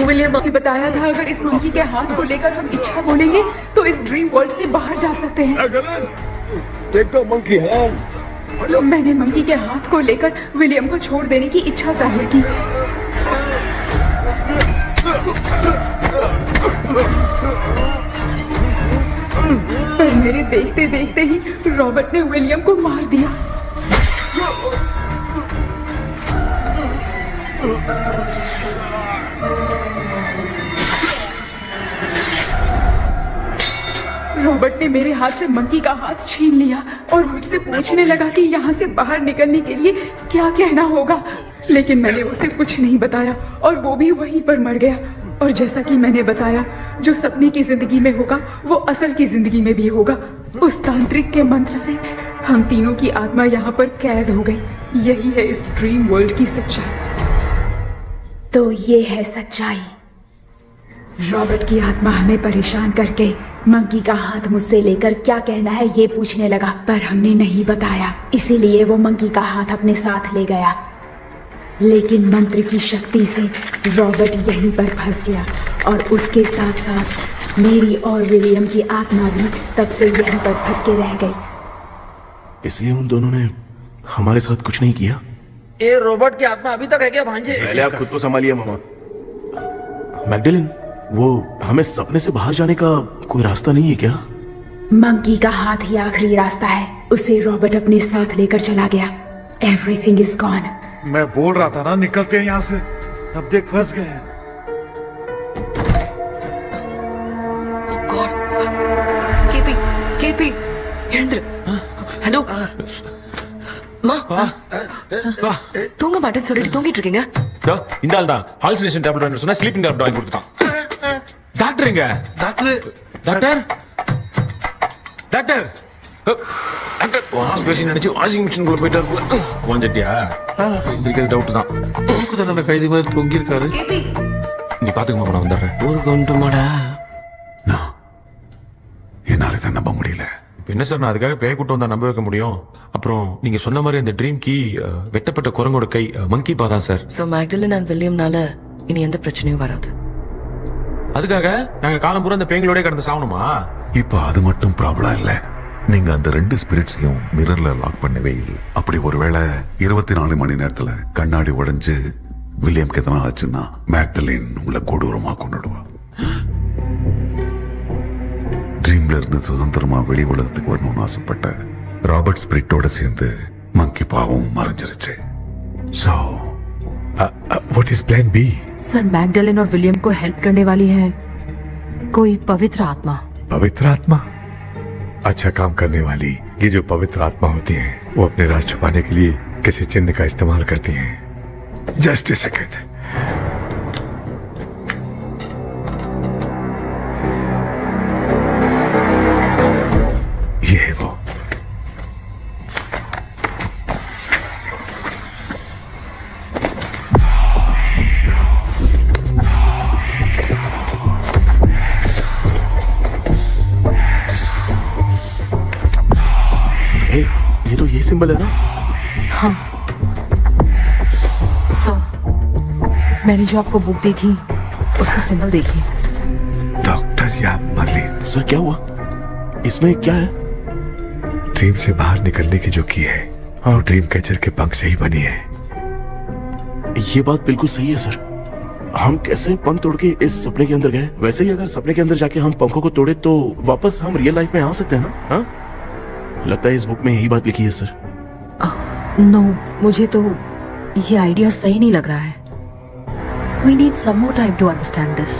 विलियम ने बताया था अगर इस मंकी के हाथ को लेकर हम इच्छा बोलेंगे तो इस ड्रीम वर्ल्ड से बाहर जा सकते हैं. मैंने मंकी के हाथ को लेकर विलियम को छोड़ देने की इच्छा जाहिर की. पर मेरे देखते देखते ही रॉबर्ट ने विलियम को मार दिया. रॉबर्ट ने मेरे हाथ से मंकी का हाथ छीन लिया और मुझसे पूछने लगा कि यहाँ से बाहर निकलने के लिए क्या कहना होगा. लेकिन मैंने उसे कुछ नहीं बताया और वो भी वहीं पर मर गया. और जैसा कि मैंने बताया, जो सपने की जिंदगी में होगा वो असल की जिंदगी में भी होगा. उस तांत्रिक के मंत्र से हम तीनों की आत्मा यहाँ पर कैद हो गई. यही है इस ड्रीम वर्ल्ड की सच्चाई. तो ये है सच्चाई. रॉबर्ट की आत्मा हमें परेशान करके मंकी का हाथ मुझसे लेकर क्या कहना है ये पूछने लगा, पर हमने नहीं बताया. इसीलिए वो मंकी का हाथ अपने साथ ले गया. लेकिन मंत्र की शक्ति से रॉबर्ट यहीं पर फंस गया और उसके साथ साथ मेरी और विलियम की आत्मा भी तब से यहीं पर फंस के रह गई. इसलिए उन दोनों ने हमारे साथ कुछ नहीं किया. ये रॉबर्ट की आत्मा अभी तक है क्या भांजे? पहले आप खुद को संभालिए मामा. मैगडेलिन, वो हमें सपने से बाहर जाने का कोई रास्ता नहीं है क्या? मंकी का हाथ ही आखिरी रास्ता है. उसे रॉबर्ट अपने साथ लेकर चला गया. Everything is gone. मैं बोल रहा था ना निकलते हैं यहाँ से. अब देख फंस गए हैं. கேபி எழுந்துரு. ஹலோ மா, தூங்க மாட்டேன்னு சொல்லிட்டு தூங்கிட்டு இருக்கீங்க. இந்த ஆள் தான் ஹாலுசினேஷன் டேப்லெட் வாங்கி சொன்னா ஸ்லீப்பிங் டேப்லெட் வாங்கி கொடுத்துட்டான். டாக்டர் எங்க? Doctor doctor doctor doctor wash basin நினைச்சு வாஷிங் மிஷின் குள்ள போயிட்டாரு. கொஞ்சட்டியா இதுக்கு டவுட் தான். உங்களுக்கு தான கைதி மாதிரி தொங்கி இருக்காரு. நீ பாத்துக்கமா, நான் வந்துடுறேன். ஊருக்கு வந்துட்டுமாடா? என்னால தான் நம்ப முடியல. என்ன சார், நான் அதுக்காக பேய் கூட்டம் வந்தா நம்ப வைக்க முடியும்? அப்புறம் நீங்க சொன்ன மாதிரி அந்த ட்ரீம் கீ வெட்டப்பட்ட குரங்கோட கை மங்கி பா தான் சார். சோ மேக்டலின் அண்ட் வில்லியம்னால இனி எந்த பிரச்சனையும் வராது. அதுக்காக நாங்க காலம் பூரா அந்த பேய்களோட கடந்து சாவணுமா? இப்ப அது மட்டும் ப்ராப்ளம் இல்ல. நீங்க அந்த ரெண்டு ஸ்பிரிட்ஸையும் மிரர்ல லாக் பண்ணவே இல்லை. அப்படி ஒருவேளை 24 மணி நேரத்துல கண்ணாடி உடைஞ்சு வில்லியம்க்கு எதனா ஆச்சுன்னா மேக்டலின் உங்களை கொடூரமா கொண்டுடுவா. ட்ரீம்ல இருந்து சுதந்திரமா வெளி உலகத்துக்கு வரணும்னு ஆசைப்பட்ட ராபர்ட் ஸ்பிரிட்டோட சேர்ந்து மங்கி பாவம் மறைஞ்சிருச்சு. So, what is plan B? Sir, Magdalene और विलियम को हेल्प करने वाली है कोई पवित्र आत्मा. पवित्र आत्मा? अच्छा काम करने वाली ये जो पवित्र आत्मा होती हैं, वो अपने राज छुपाने के लिए किसी चिन्ह का इस्तेमाल करती हैं. Just a second. ये है वो. ये तो ये सिंबल है ना? हाँ सर, मैंने जो आपको बुक दी थी उसका सिंबल देखिए. डॉक्टर या मर्लिन. सर क्या हुआ? इसमें क्या है? ड्रीम से बाहर निकलने की जो की है और ड्रीम कैचर के पंख से ही बनी है. ये बात बिल्कुल सही है सर. हम कैसे पंख तोड़ के इस सपने के अंदर गए? वैसे ही अगर सपने के अंदर जाके हम पंखों को तोड़े तो वापस हम रियल लाइफ में आ सकते हैं ना? हाँ, लगता है इस बुक में यही बात लिखी है सर. नो, मुझे तो ये आइडिया सही नहीं लग रहा है. We need some more time to understand this.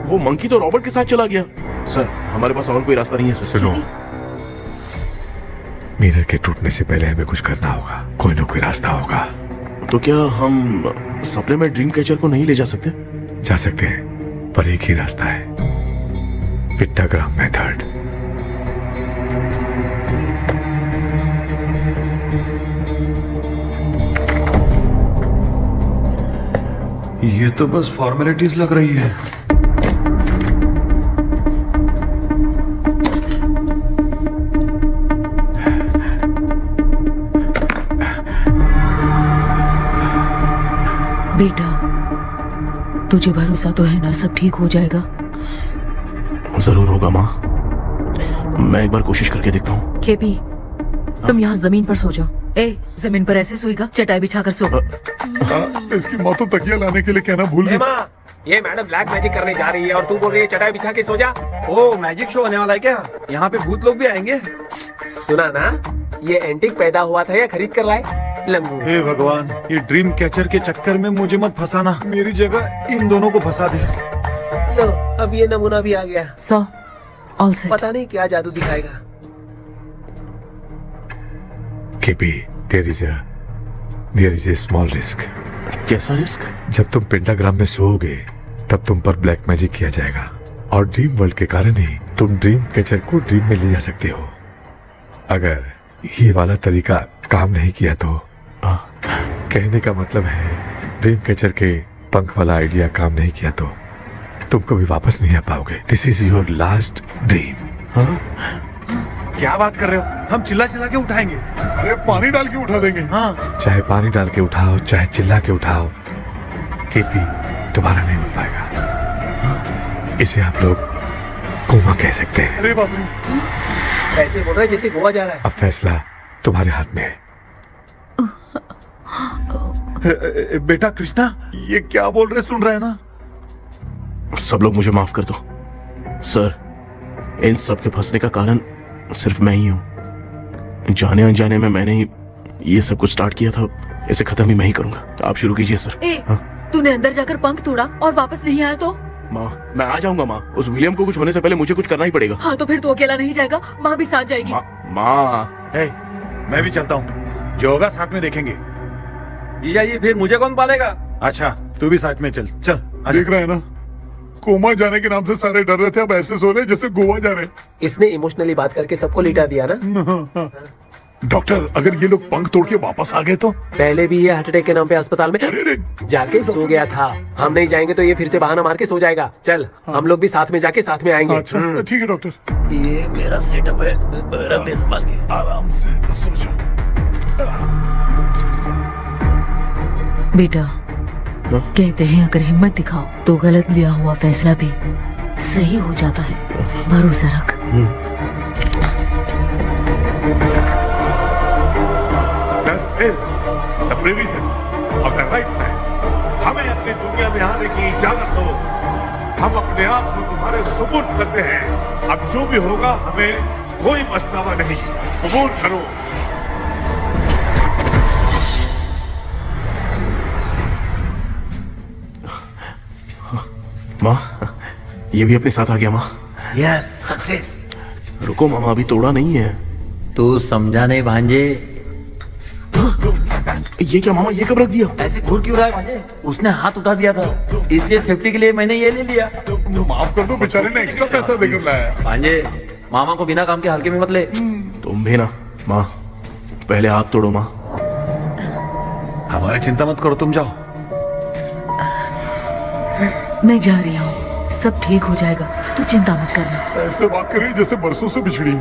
वो मंकी तो रॉबर्ट के साथ चला गया. सर, हमारे पास और कोई रास्ता नहीं है सर. सुनो, मिरर के टूटने से पहले हमें कुछ करना होगा. कोई ना कोई रास्ता होगा. तो क्या हम सपने में ड्रीम कैचर को नहीं ले जा सकते? जा सकते हैं, पर एक ही रास्ता है. पिट्टाग्राम मेथड. ये तो बस फॉर्मेलिटीज लग रही है। बेटा, तुझे भरोसा तो है ना सब ठीक हो जाएगा? जरूर होगा माँ, मैं एक बार कोशिश करके देखता हूँ। केपी, तुम यहाँ जमीन पर सो जाओ। ए, जमीन पर ऐसे सोएगा? चटाई बिछाकर सो। इसकी माँ तो तकिया लाने के लिए कहना भूल गई। माँ, ये मैडम ब्लैक मैजिक करने जा रही है और तू बोल रही है चटाई बिछा के सो जा। ओ, मैजिक शो होने वाला है क्या? यहाँ पे भूत लोग भी आएंगे। सुना ना, ये एंटीक पैदा हुआ था या खरीद कर लाए? लंगू। हे भगवान, ये ड्रीम कैचर के चक्कर में मुझे मत फंसाना, मेरी जगह इन दोनों को फंसा दे। लो, अब ये नमूना भी आ गया। So, all set. पता नहीं क्या जादू दिखाएगा। KP, there is a small risk. कैसा रिस्क? जब तुम पेंटाग्राम में सोओगे तब तुम पर ब्लैक मैजिक किया जाएगा और ड्रीम वर्ल्ड के कारण ही तुम ड्रीम कैचर को ड्रीम में ले जा सकते हो। अगर ये वाला तरीका काम नहीं किया तो कहने का मतलब है ड्रीम कैचर के पंख वाला आइडिया काम नहीं किया तो तुम कभी वापस नहीं आ पाओगे। This is your last dream. क्या बात कर रहे हो? हम चिल्ला चिल्ला के उठाएंगे। अरे पानी डाल के उठा देंगे। हाँ, चाहे पानी डाल के उठाओ, चाहे चिल्ला के उठाओ, केपी दोबारा नहीं उठ पाएगा। इसे आप लोग कोमा कह सकते हैं। अरे बाप रे, ऐसे बोल रहा है जैसे गोवा जा रहा है। अब फैसला तुम्हारे हाथ में है। बेटा कृष्णा, ये क्या बोल रहे सुन रहे हैं ना? सब लोग मुझे माफ कर दो सर, इन सब के फंसने का कारण सिर्फ मैं ही हूँ। जाने अनजाने में मैंने ही ये सब कुछ स्टार्ट किया था, इसे खत्म भी मैं ही करूंगा। आप शुरू कीजिए सर। तूने अंदर जाकर पंख तोड़ा और वापस नहीं आया तो? माँ, मैं आ जाऊंगा माँ। उस विलियम को कुछ होने से पहले मुझे कुछ करना ही पड़ेगा। हाँ, तो फिर तू अकेला नहीं जाएगा, माँ भी साथ जाएगी। माँ, मैं भी चलता हूँ, जो होगा साथ में देखेंगे। जीजा जी, फिर मुझे कौन पालेगा? अच्छा, तू भी साथ में चल। चल देख रहे हैं ना, कोमा जाने के नाम से सारे डर रहे थे, अब ऐसे सो रहे जैसे गोवा जा रहे। इसने इमोशनली बात करके सबको लिटा दिया ना। डॉक्टर, अगर ये लोग पंख तोड़ के वापस आ गए तो? पहले भी ये हार्ट अटैक के नाम पे अस्पताल में जाके सो गया था। हम नहीं जाएंगे तो ये फिर से बहाना मार के सो जाएगा। चल, हम लोग भी साथ में जाके साथ में आएंगे। अच्छा, ठीक है डॉक्टर। ये मेरा सेटअप है, रख दे संभाल के। आराम से सो जाओ। बेटा, कहते हैं अगर हिम्मत दिखाओ तो गलत लिया हुआ फैसला भी सही हो जाता है। भरोसा रख। हमें अपनी दुनिया में आने की इजाजत दो। हम अपने आप को तुम्हारे सुपुर्द करते हैं। अब जो भी होगा हमें कोई पछतावा नहीं। कबूल करो। माँ, ये भी अपने साथ आ गया। माँ, यस, सक्सेस। रुको मामा, अभी तोड़ा नहीं है। तू समझा नहीं भांजे। ये क्या मामा, ये कब रख दिया? ऐसे घूर क्यों रहा है भांजे? उसने हाथ उठा दिया था, इसलिए सेफ्टी के लिए मैंने ये ले लिया। माफ कर दो, बेचारे ने एक्स्ट्रा पैसा देकर लाया। भांजे, मामा को बिना काम के हल्के में मत ले। तुम भी ना। माँ, पहले आप तोड़ो। माँ, हमारी चिंता मत करो, तुम जाओ। मैं जा रही हूँ, सब ठीक हो जाएगा, तू चिंता मत करना। ऐसे बात कर रही है जैसे बरसों से बिछड़ी।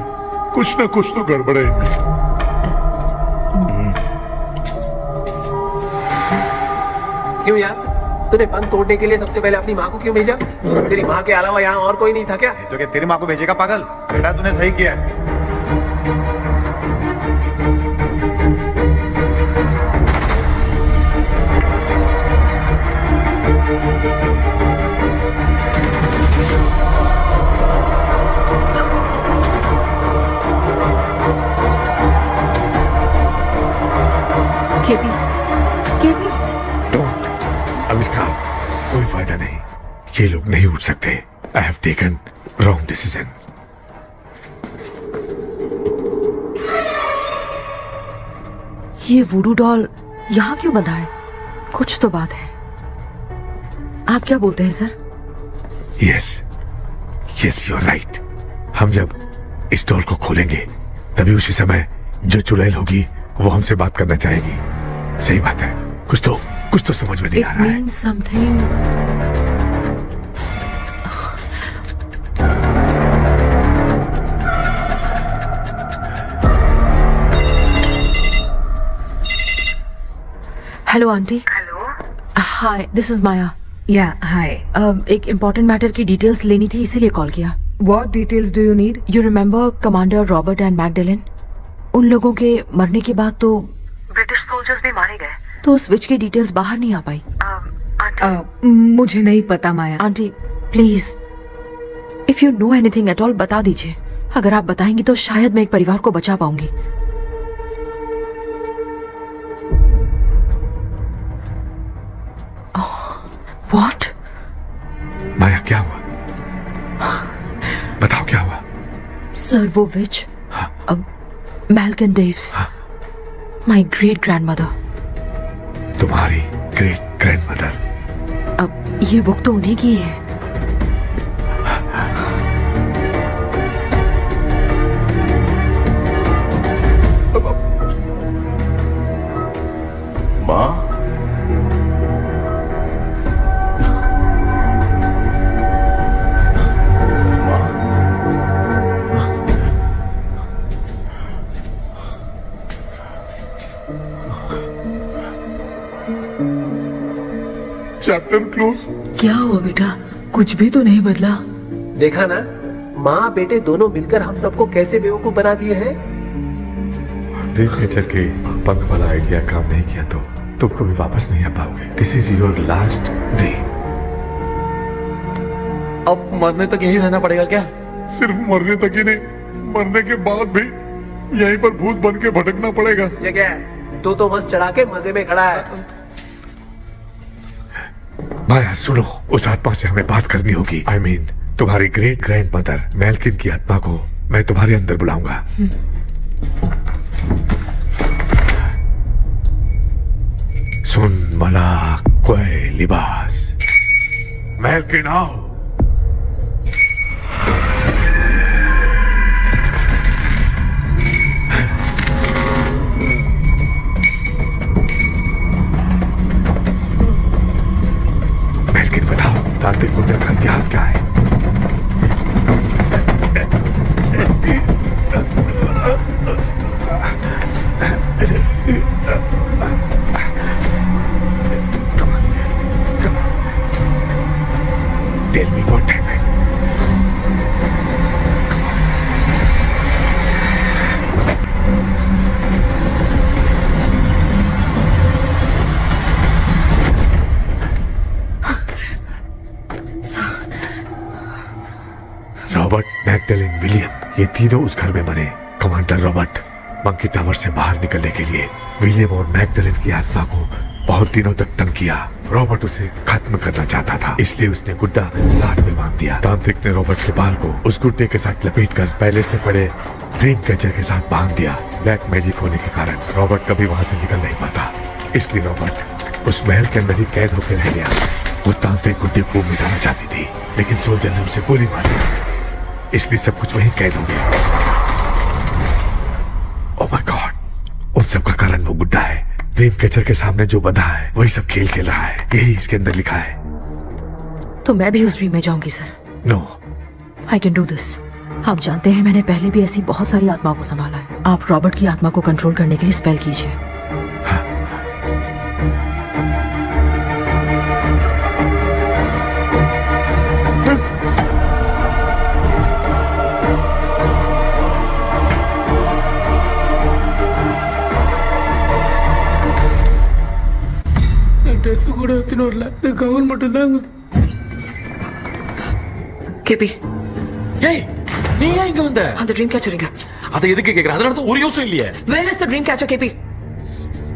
कुछ ना कुछ तो गड़बड़ है। क्यों यार, तूने पंख तोड़ने के लिए सबसे पहले अपनी माँ को क्यों भेजा? तेरी माँ के अलावा यहाँ और कोई नहीं था क्या? तो क्या तेरी माँ को भेजेगा पागल? बेटा तूने सही किया है। KP, KP. अविष्कार, कोई फायदा नहीं। ये लोग नहीं उठ सकते। I have taken wrong decision. ये वुडू डॉल यहाँ क्यों बंधा है? कुछ तो बात है। आप क्या बोलते हैं sir? Yes you are right. हम जब इस डॉल को खोलेंगे तभी उसी समय जो चुड़ैल होगी वो हमसे बात करना चाहेगी। सही बात है, कुछ तो कुछ तो समझ में नहीं आ It रहा है। means something. Hello aunty. Hello. Hi, this is Maya. Yeah hi. एक इम्पोर्टेंट मैटर की डिटेल्स लेनी थी, इसीलिए कॉल किया। What details do you need? You remember commander Robert and Magdalene? उन लोगों के मरने के बाद तो ब्रिटिश सोल्जर्स भी मारे गए, तो स्विच की डिटेल्स बाहर नहीं आ पाई। मुझे नहीं पता Maya. Aunty please, if you know anything at all बता दीजिए। अगर आप बताएंगी तो शायद मैं एक परिवार को बचा पाऊंगी। व्हाट? माया क्या हुआ? बताओ क्या हुआ? सर वो विच, मैल्कन डेव्स, माय ग्रेट ग्रैंडमदर। तुम्हारी ग्रेट ग्रैंडमदर? अब ये बुक तो उन्हीं की है। माँ, चैप्टर क्लोज। क्या हुआ बेटा? कुछ भी तो नहीं बदला। देखा ना, माँ बेटे दोनों मिलकर हम सबको कैसे बेवकूफ बना दिए हैं। ड्रीम कैचर के पंख वाला आइडिया काम नहीं किया तो तुम कभी वापस नहीं आ पाओगे। This is your last dream. अब मरने तक यहीं रहना पड़ेगा क्या? सिर्फ मरने तक ही नहीं, मरने के बाद भी यहीं पर भूत बन के भटकना पड़ेगा। जगह तो बस चढ़ा के मजे में खड़ा है। माया सुनो, उस आत्मा से हमें बात करनी होगी। आई मीन तुम्हारी ग्रेट ग्रैंड मदर मैल्किन की आत्मा को मैं तुम्हारे अंदर बुलाऊंगा। सुन मला कोई लिबास, मैल्किन आओ। मैल्किन बताओ, तांत्रिक मुद्रा का इतिहास क्या है? Tell me what happened. Robert, Magdalene, William, ये तीनों उस घर में मरे। कमांडर रॉबर्ट मंकी टावर से बाहर निकलने के लिए विलियम और मैगडेलिन की आत्मा को बहुत दिनों तक तंग किया। रॉबर्ट उसे खत्म करना चाहता था, इसलिए उसने गुड्डा साथ में बांध दिया। तांत्रिक ने रॉबर्ट के बाल को उस गुड्डे के साथ लपेटकर पैलेस में पड़े ड्रीम कैचर के साथ बांध दिया। ब्लैक मैजिक होने के कारण रॉबर्ट कभी वहां से निकल नहीं पाता, इसलिए रॉबर्ट उस महल के अंदर ही कैद होकर रह गया। वो तांत्रिक गुड्डे को मिटाना चाहती थी, लेकिन सोल्जर ने उसे गोली मारी, इसलिए सब कुछ वहीं कैद हो गया। ओह माय गॉड, उन सब का कारण वो गुड्डा है। ड्रीम कैचर के सामने जो बंधा है वही सब खेल खेल रहा है, यही इसके अंदर लिखा है। तो मैं भी उस ड्रीम में जाऊंगी sir? No, I can do this. आप जानते हैं मैंने पहले भी ऐसी बहुत सारी आत्माओं को संभाला है। आप रॉबर्ट की आत्मा को कंट्रोल करने के लिए स्पेल कीजिए। ட்ரெஸ் கூட எடுத்துன்னு வரல, இந்த கவுன் மட்டும் தான். கேபி, ஏய் நீ ஏன் இங்க வந்த? அந்த ட்ரீம் கேச்சர் எங்க? அதை எதுக்கு கேக்குற? அதனால தான் ஒரு யூஸும் இல்லையே. Where is the dream catcher, KP?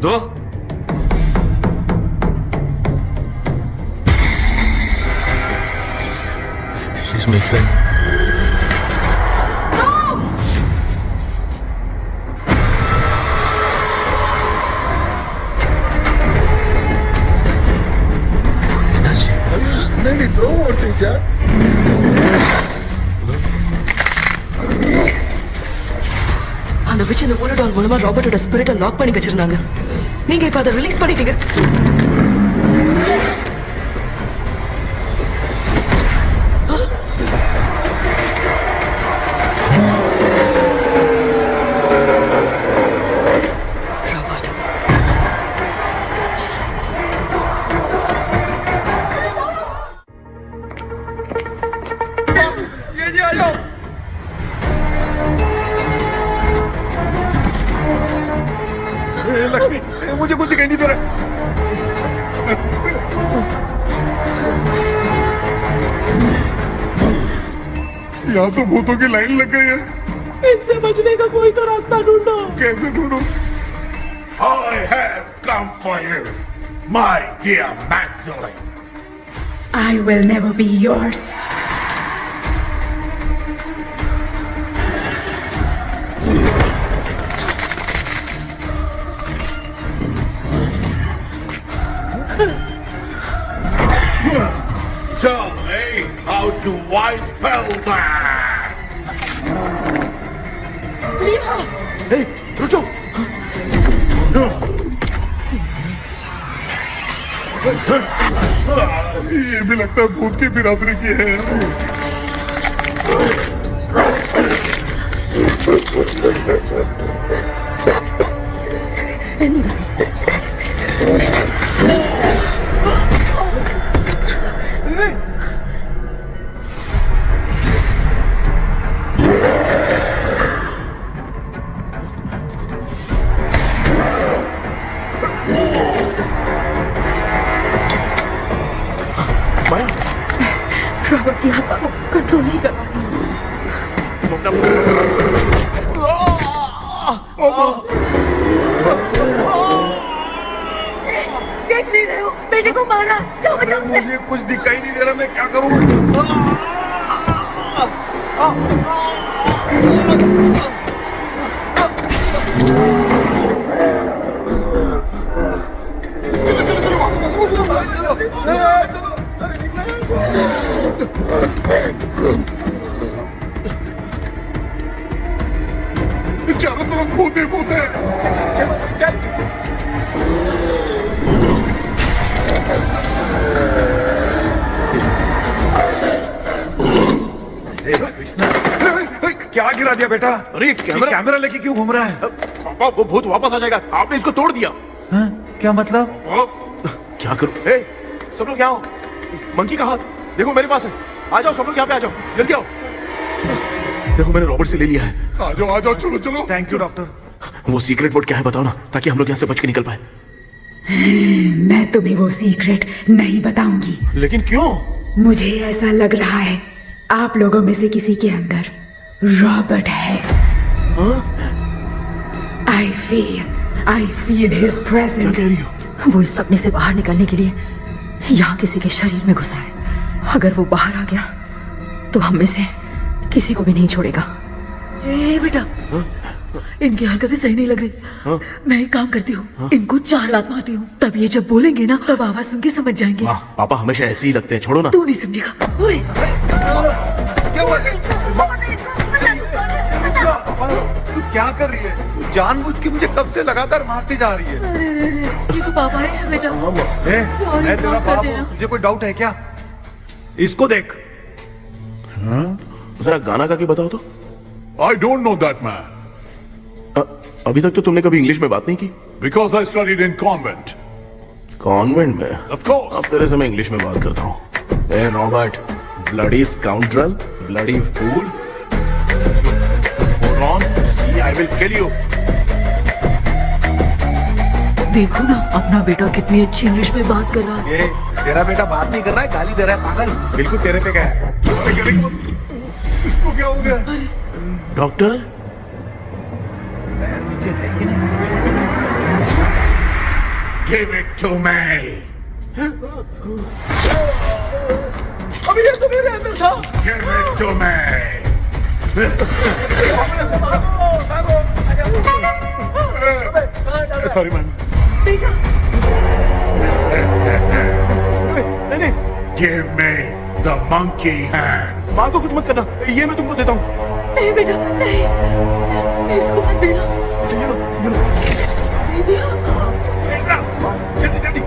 Though she's my friend. அந்த விச் இந்த ஊரடால் மூலமா ராபர்ட்டோட ஸ்பிரிட்டை லாக் பண்ணி வச்சிருந்தாங்க. நீங்க இப்ப அதை ரிலீஸ் பண்ணிட்டீங்க. लक्ष्मी मुझे कुछ दिखाई नहीं दे रहा। यहाँ तो भूतों की लाइन लग गई है। इनसे बचने का कोई तो रास्ता ढूंढो। कैसे ढूंढूं? I have come for you, my dear Magdalene. I will never be yours. Tell me, how do I spell that? Hey, रुको। ये भी लगता है भूत की बिरादरी की है। रॉबर्ट की आत्मा को कंट्रोल नहीं कर पा रही। देख नहीं रहे हो, बेटे को मारा। जाओ बचाओ उसे। मुझे कुछ दिखाई नहीं दे रहा, मैं क्या करूं? चारों तरफ भूत ही भूत है। क्या गिरा दिया बेटा? अरे कैमरा लेके क्यों घूम रहा है? पापा वो भूत वापस आ जाएगा, आपने इसको तोड़ दिया। क्या मतलब? क्या करूं? ए, सब लोग यहाँ आओ। मंकी का हाथ देखो मेरे पास है। आ जाओ सब लोग यहाँ पे, आ जाओ जल्दी आओ। देखो मैंने रॉबर्ट से ले लिया है। आ जाओ, चलो चलो। Thank you doctor. वो सीक्रेट वर्ड क्या है बताओ ना, ताकि हम लोग यहाँ से बच के निकल पाए। मैं तुम्हें वो सीक्रेट नहीं बताऊंगी। लेकिन क्यों? मुझे ऐसा लग रहा है आप लोगों में से किसी के अंदर रॉबर्ट है। I feel his presence. क्या कह रही हो? वो इस सपने से बाहर निकलने के लिए यहाँ किसी के शरीर में घुसा है। अगर वो बाहर आ गया तो हम में से किसी को भी नहीं छोड़ेगा। ए बेटा, इनकी हरकतें सही नहीं लग रही। मैं एक काम करती हूँ, इनको 4 लात मारती हूँ, तब ये जब बोलेंगे ना तब आवाज सुन के समझ जाएंगे। पापा हमेशा ऐसे ही लगते हैं, छोड़ो ना। तू नहीं समझेगा। ओए, तू क्या कर रही है? जानबूझ के मुझे कब से लगातार मारती जा रही है। अरे ये तो पापा है बेटा। मैं तेरा बाप हूँ, तुझे कोई डाउट है क्या? इसको देख। जरा गाना गा के बताओ तो। I don't know that man. अभी तक तो तुमने कभी इंग्लिश में बात नहीं की। Because I studied in convent. Convent में? Of course. अब तेरे से मैं इंग्लिश में बात करता हूँ। ए Robert, bloody scoundrel, bloody fool, hold on, see I will kill you. देखो ना अपना बेटा कितनी अच्छी इंग्लिश में बात कर रहा है। ये तेरा बेटा बात नहीं कर रहा है, गाली दे रहा है पागल। बिल्कुल तेरे पे क्या है? इसको क्या हो गया? डॉक्टर, मुझे है कि नहीं? Give it to me. अभी ये तो मेरे अंदर था। Give it to me. Sorry man. नहीं, Give me the monkey hand. माँ को कुछ मत करना, ये मैं तुमको देता हूँ। नहीं बेटा, नहीं, इसको मत देना। नहीं दिया। जल्दी।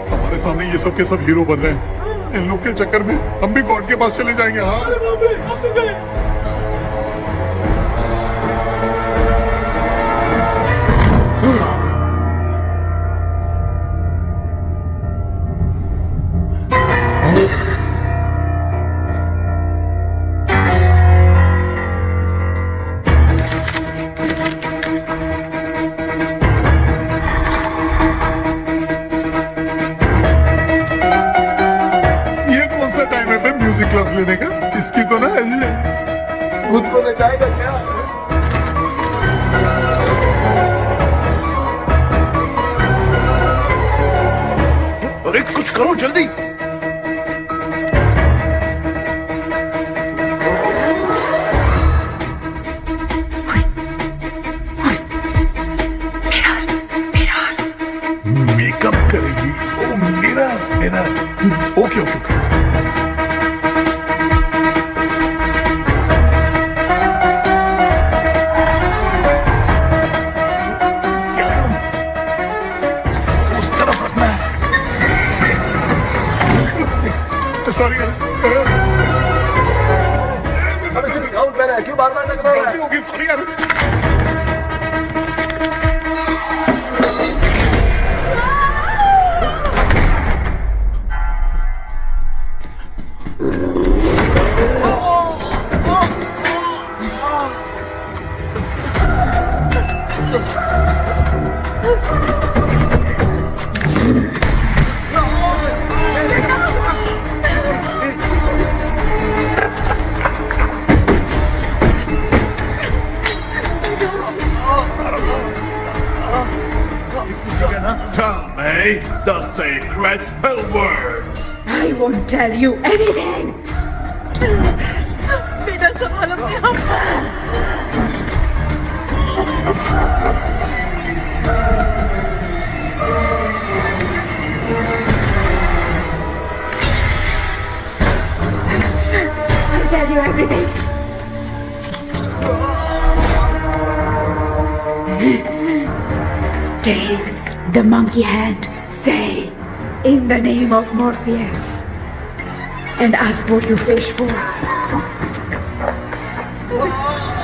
हमारे सामने ये सब के सब हीरो बन रहे हैं। इन लोग के चक्कर में हम भी गॉड के पास चले जाएंगे। हाँ, करो जल्दी। मेकअप करेगी। ओ मेरा मेरा ओके ओके ओके। सॉरी अबे सिर्फ गाउन पहना है, क्यों बार-बार टकरा रहा है? होगी, सॉरी यार। Tell me the secret spell words. I won't tell you anything. बेटा संभाल अपने आप। I'll tell you everything. Take the monkey hand, say, in the name of Morpheus, and ask what you fish for.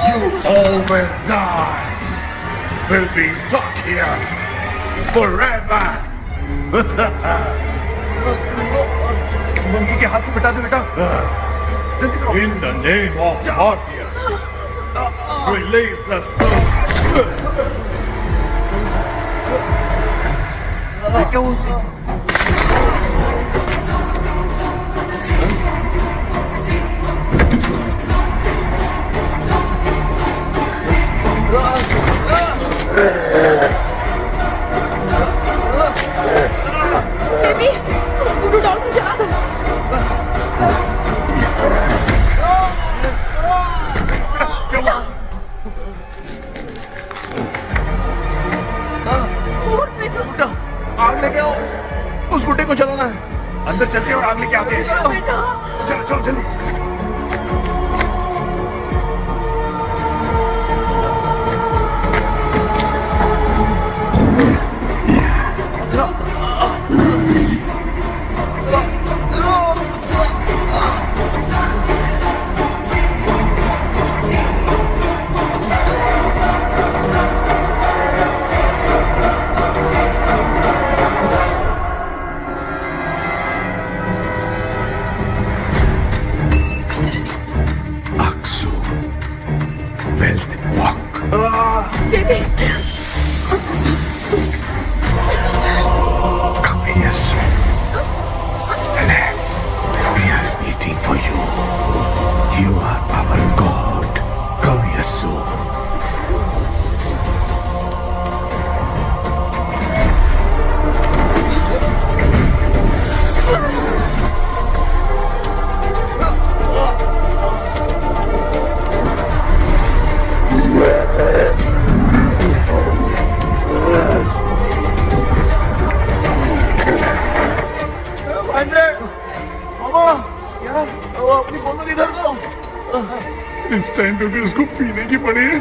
You all will die. Will be stuck here forever. Monkey के हाथ को बिठा दे बेटा। जल्दी करो। In the name of Morpheus, release the soul. क्या हुआ उसे? बेबी, स्कूटर डाल के चला दो। आग लेके आओ। उस गुड्डे को चलाना है। अंदर चलते हैं और आग लेके आते हैं। चलो चलो जल्दी। Baby, Come here soon. Relax. We are waiting for you. You are our God. Come here soon. अपनी बोतल इधर लो। इस टाइम पे भी उसको पीने की पड़ी है।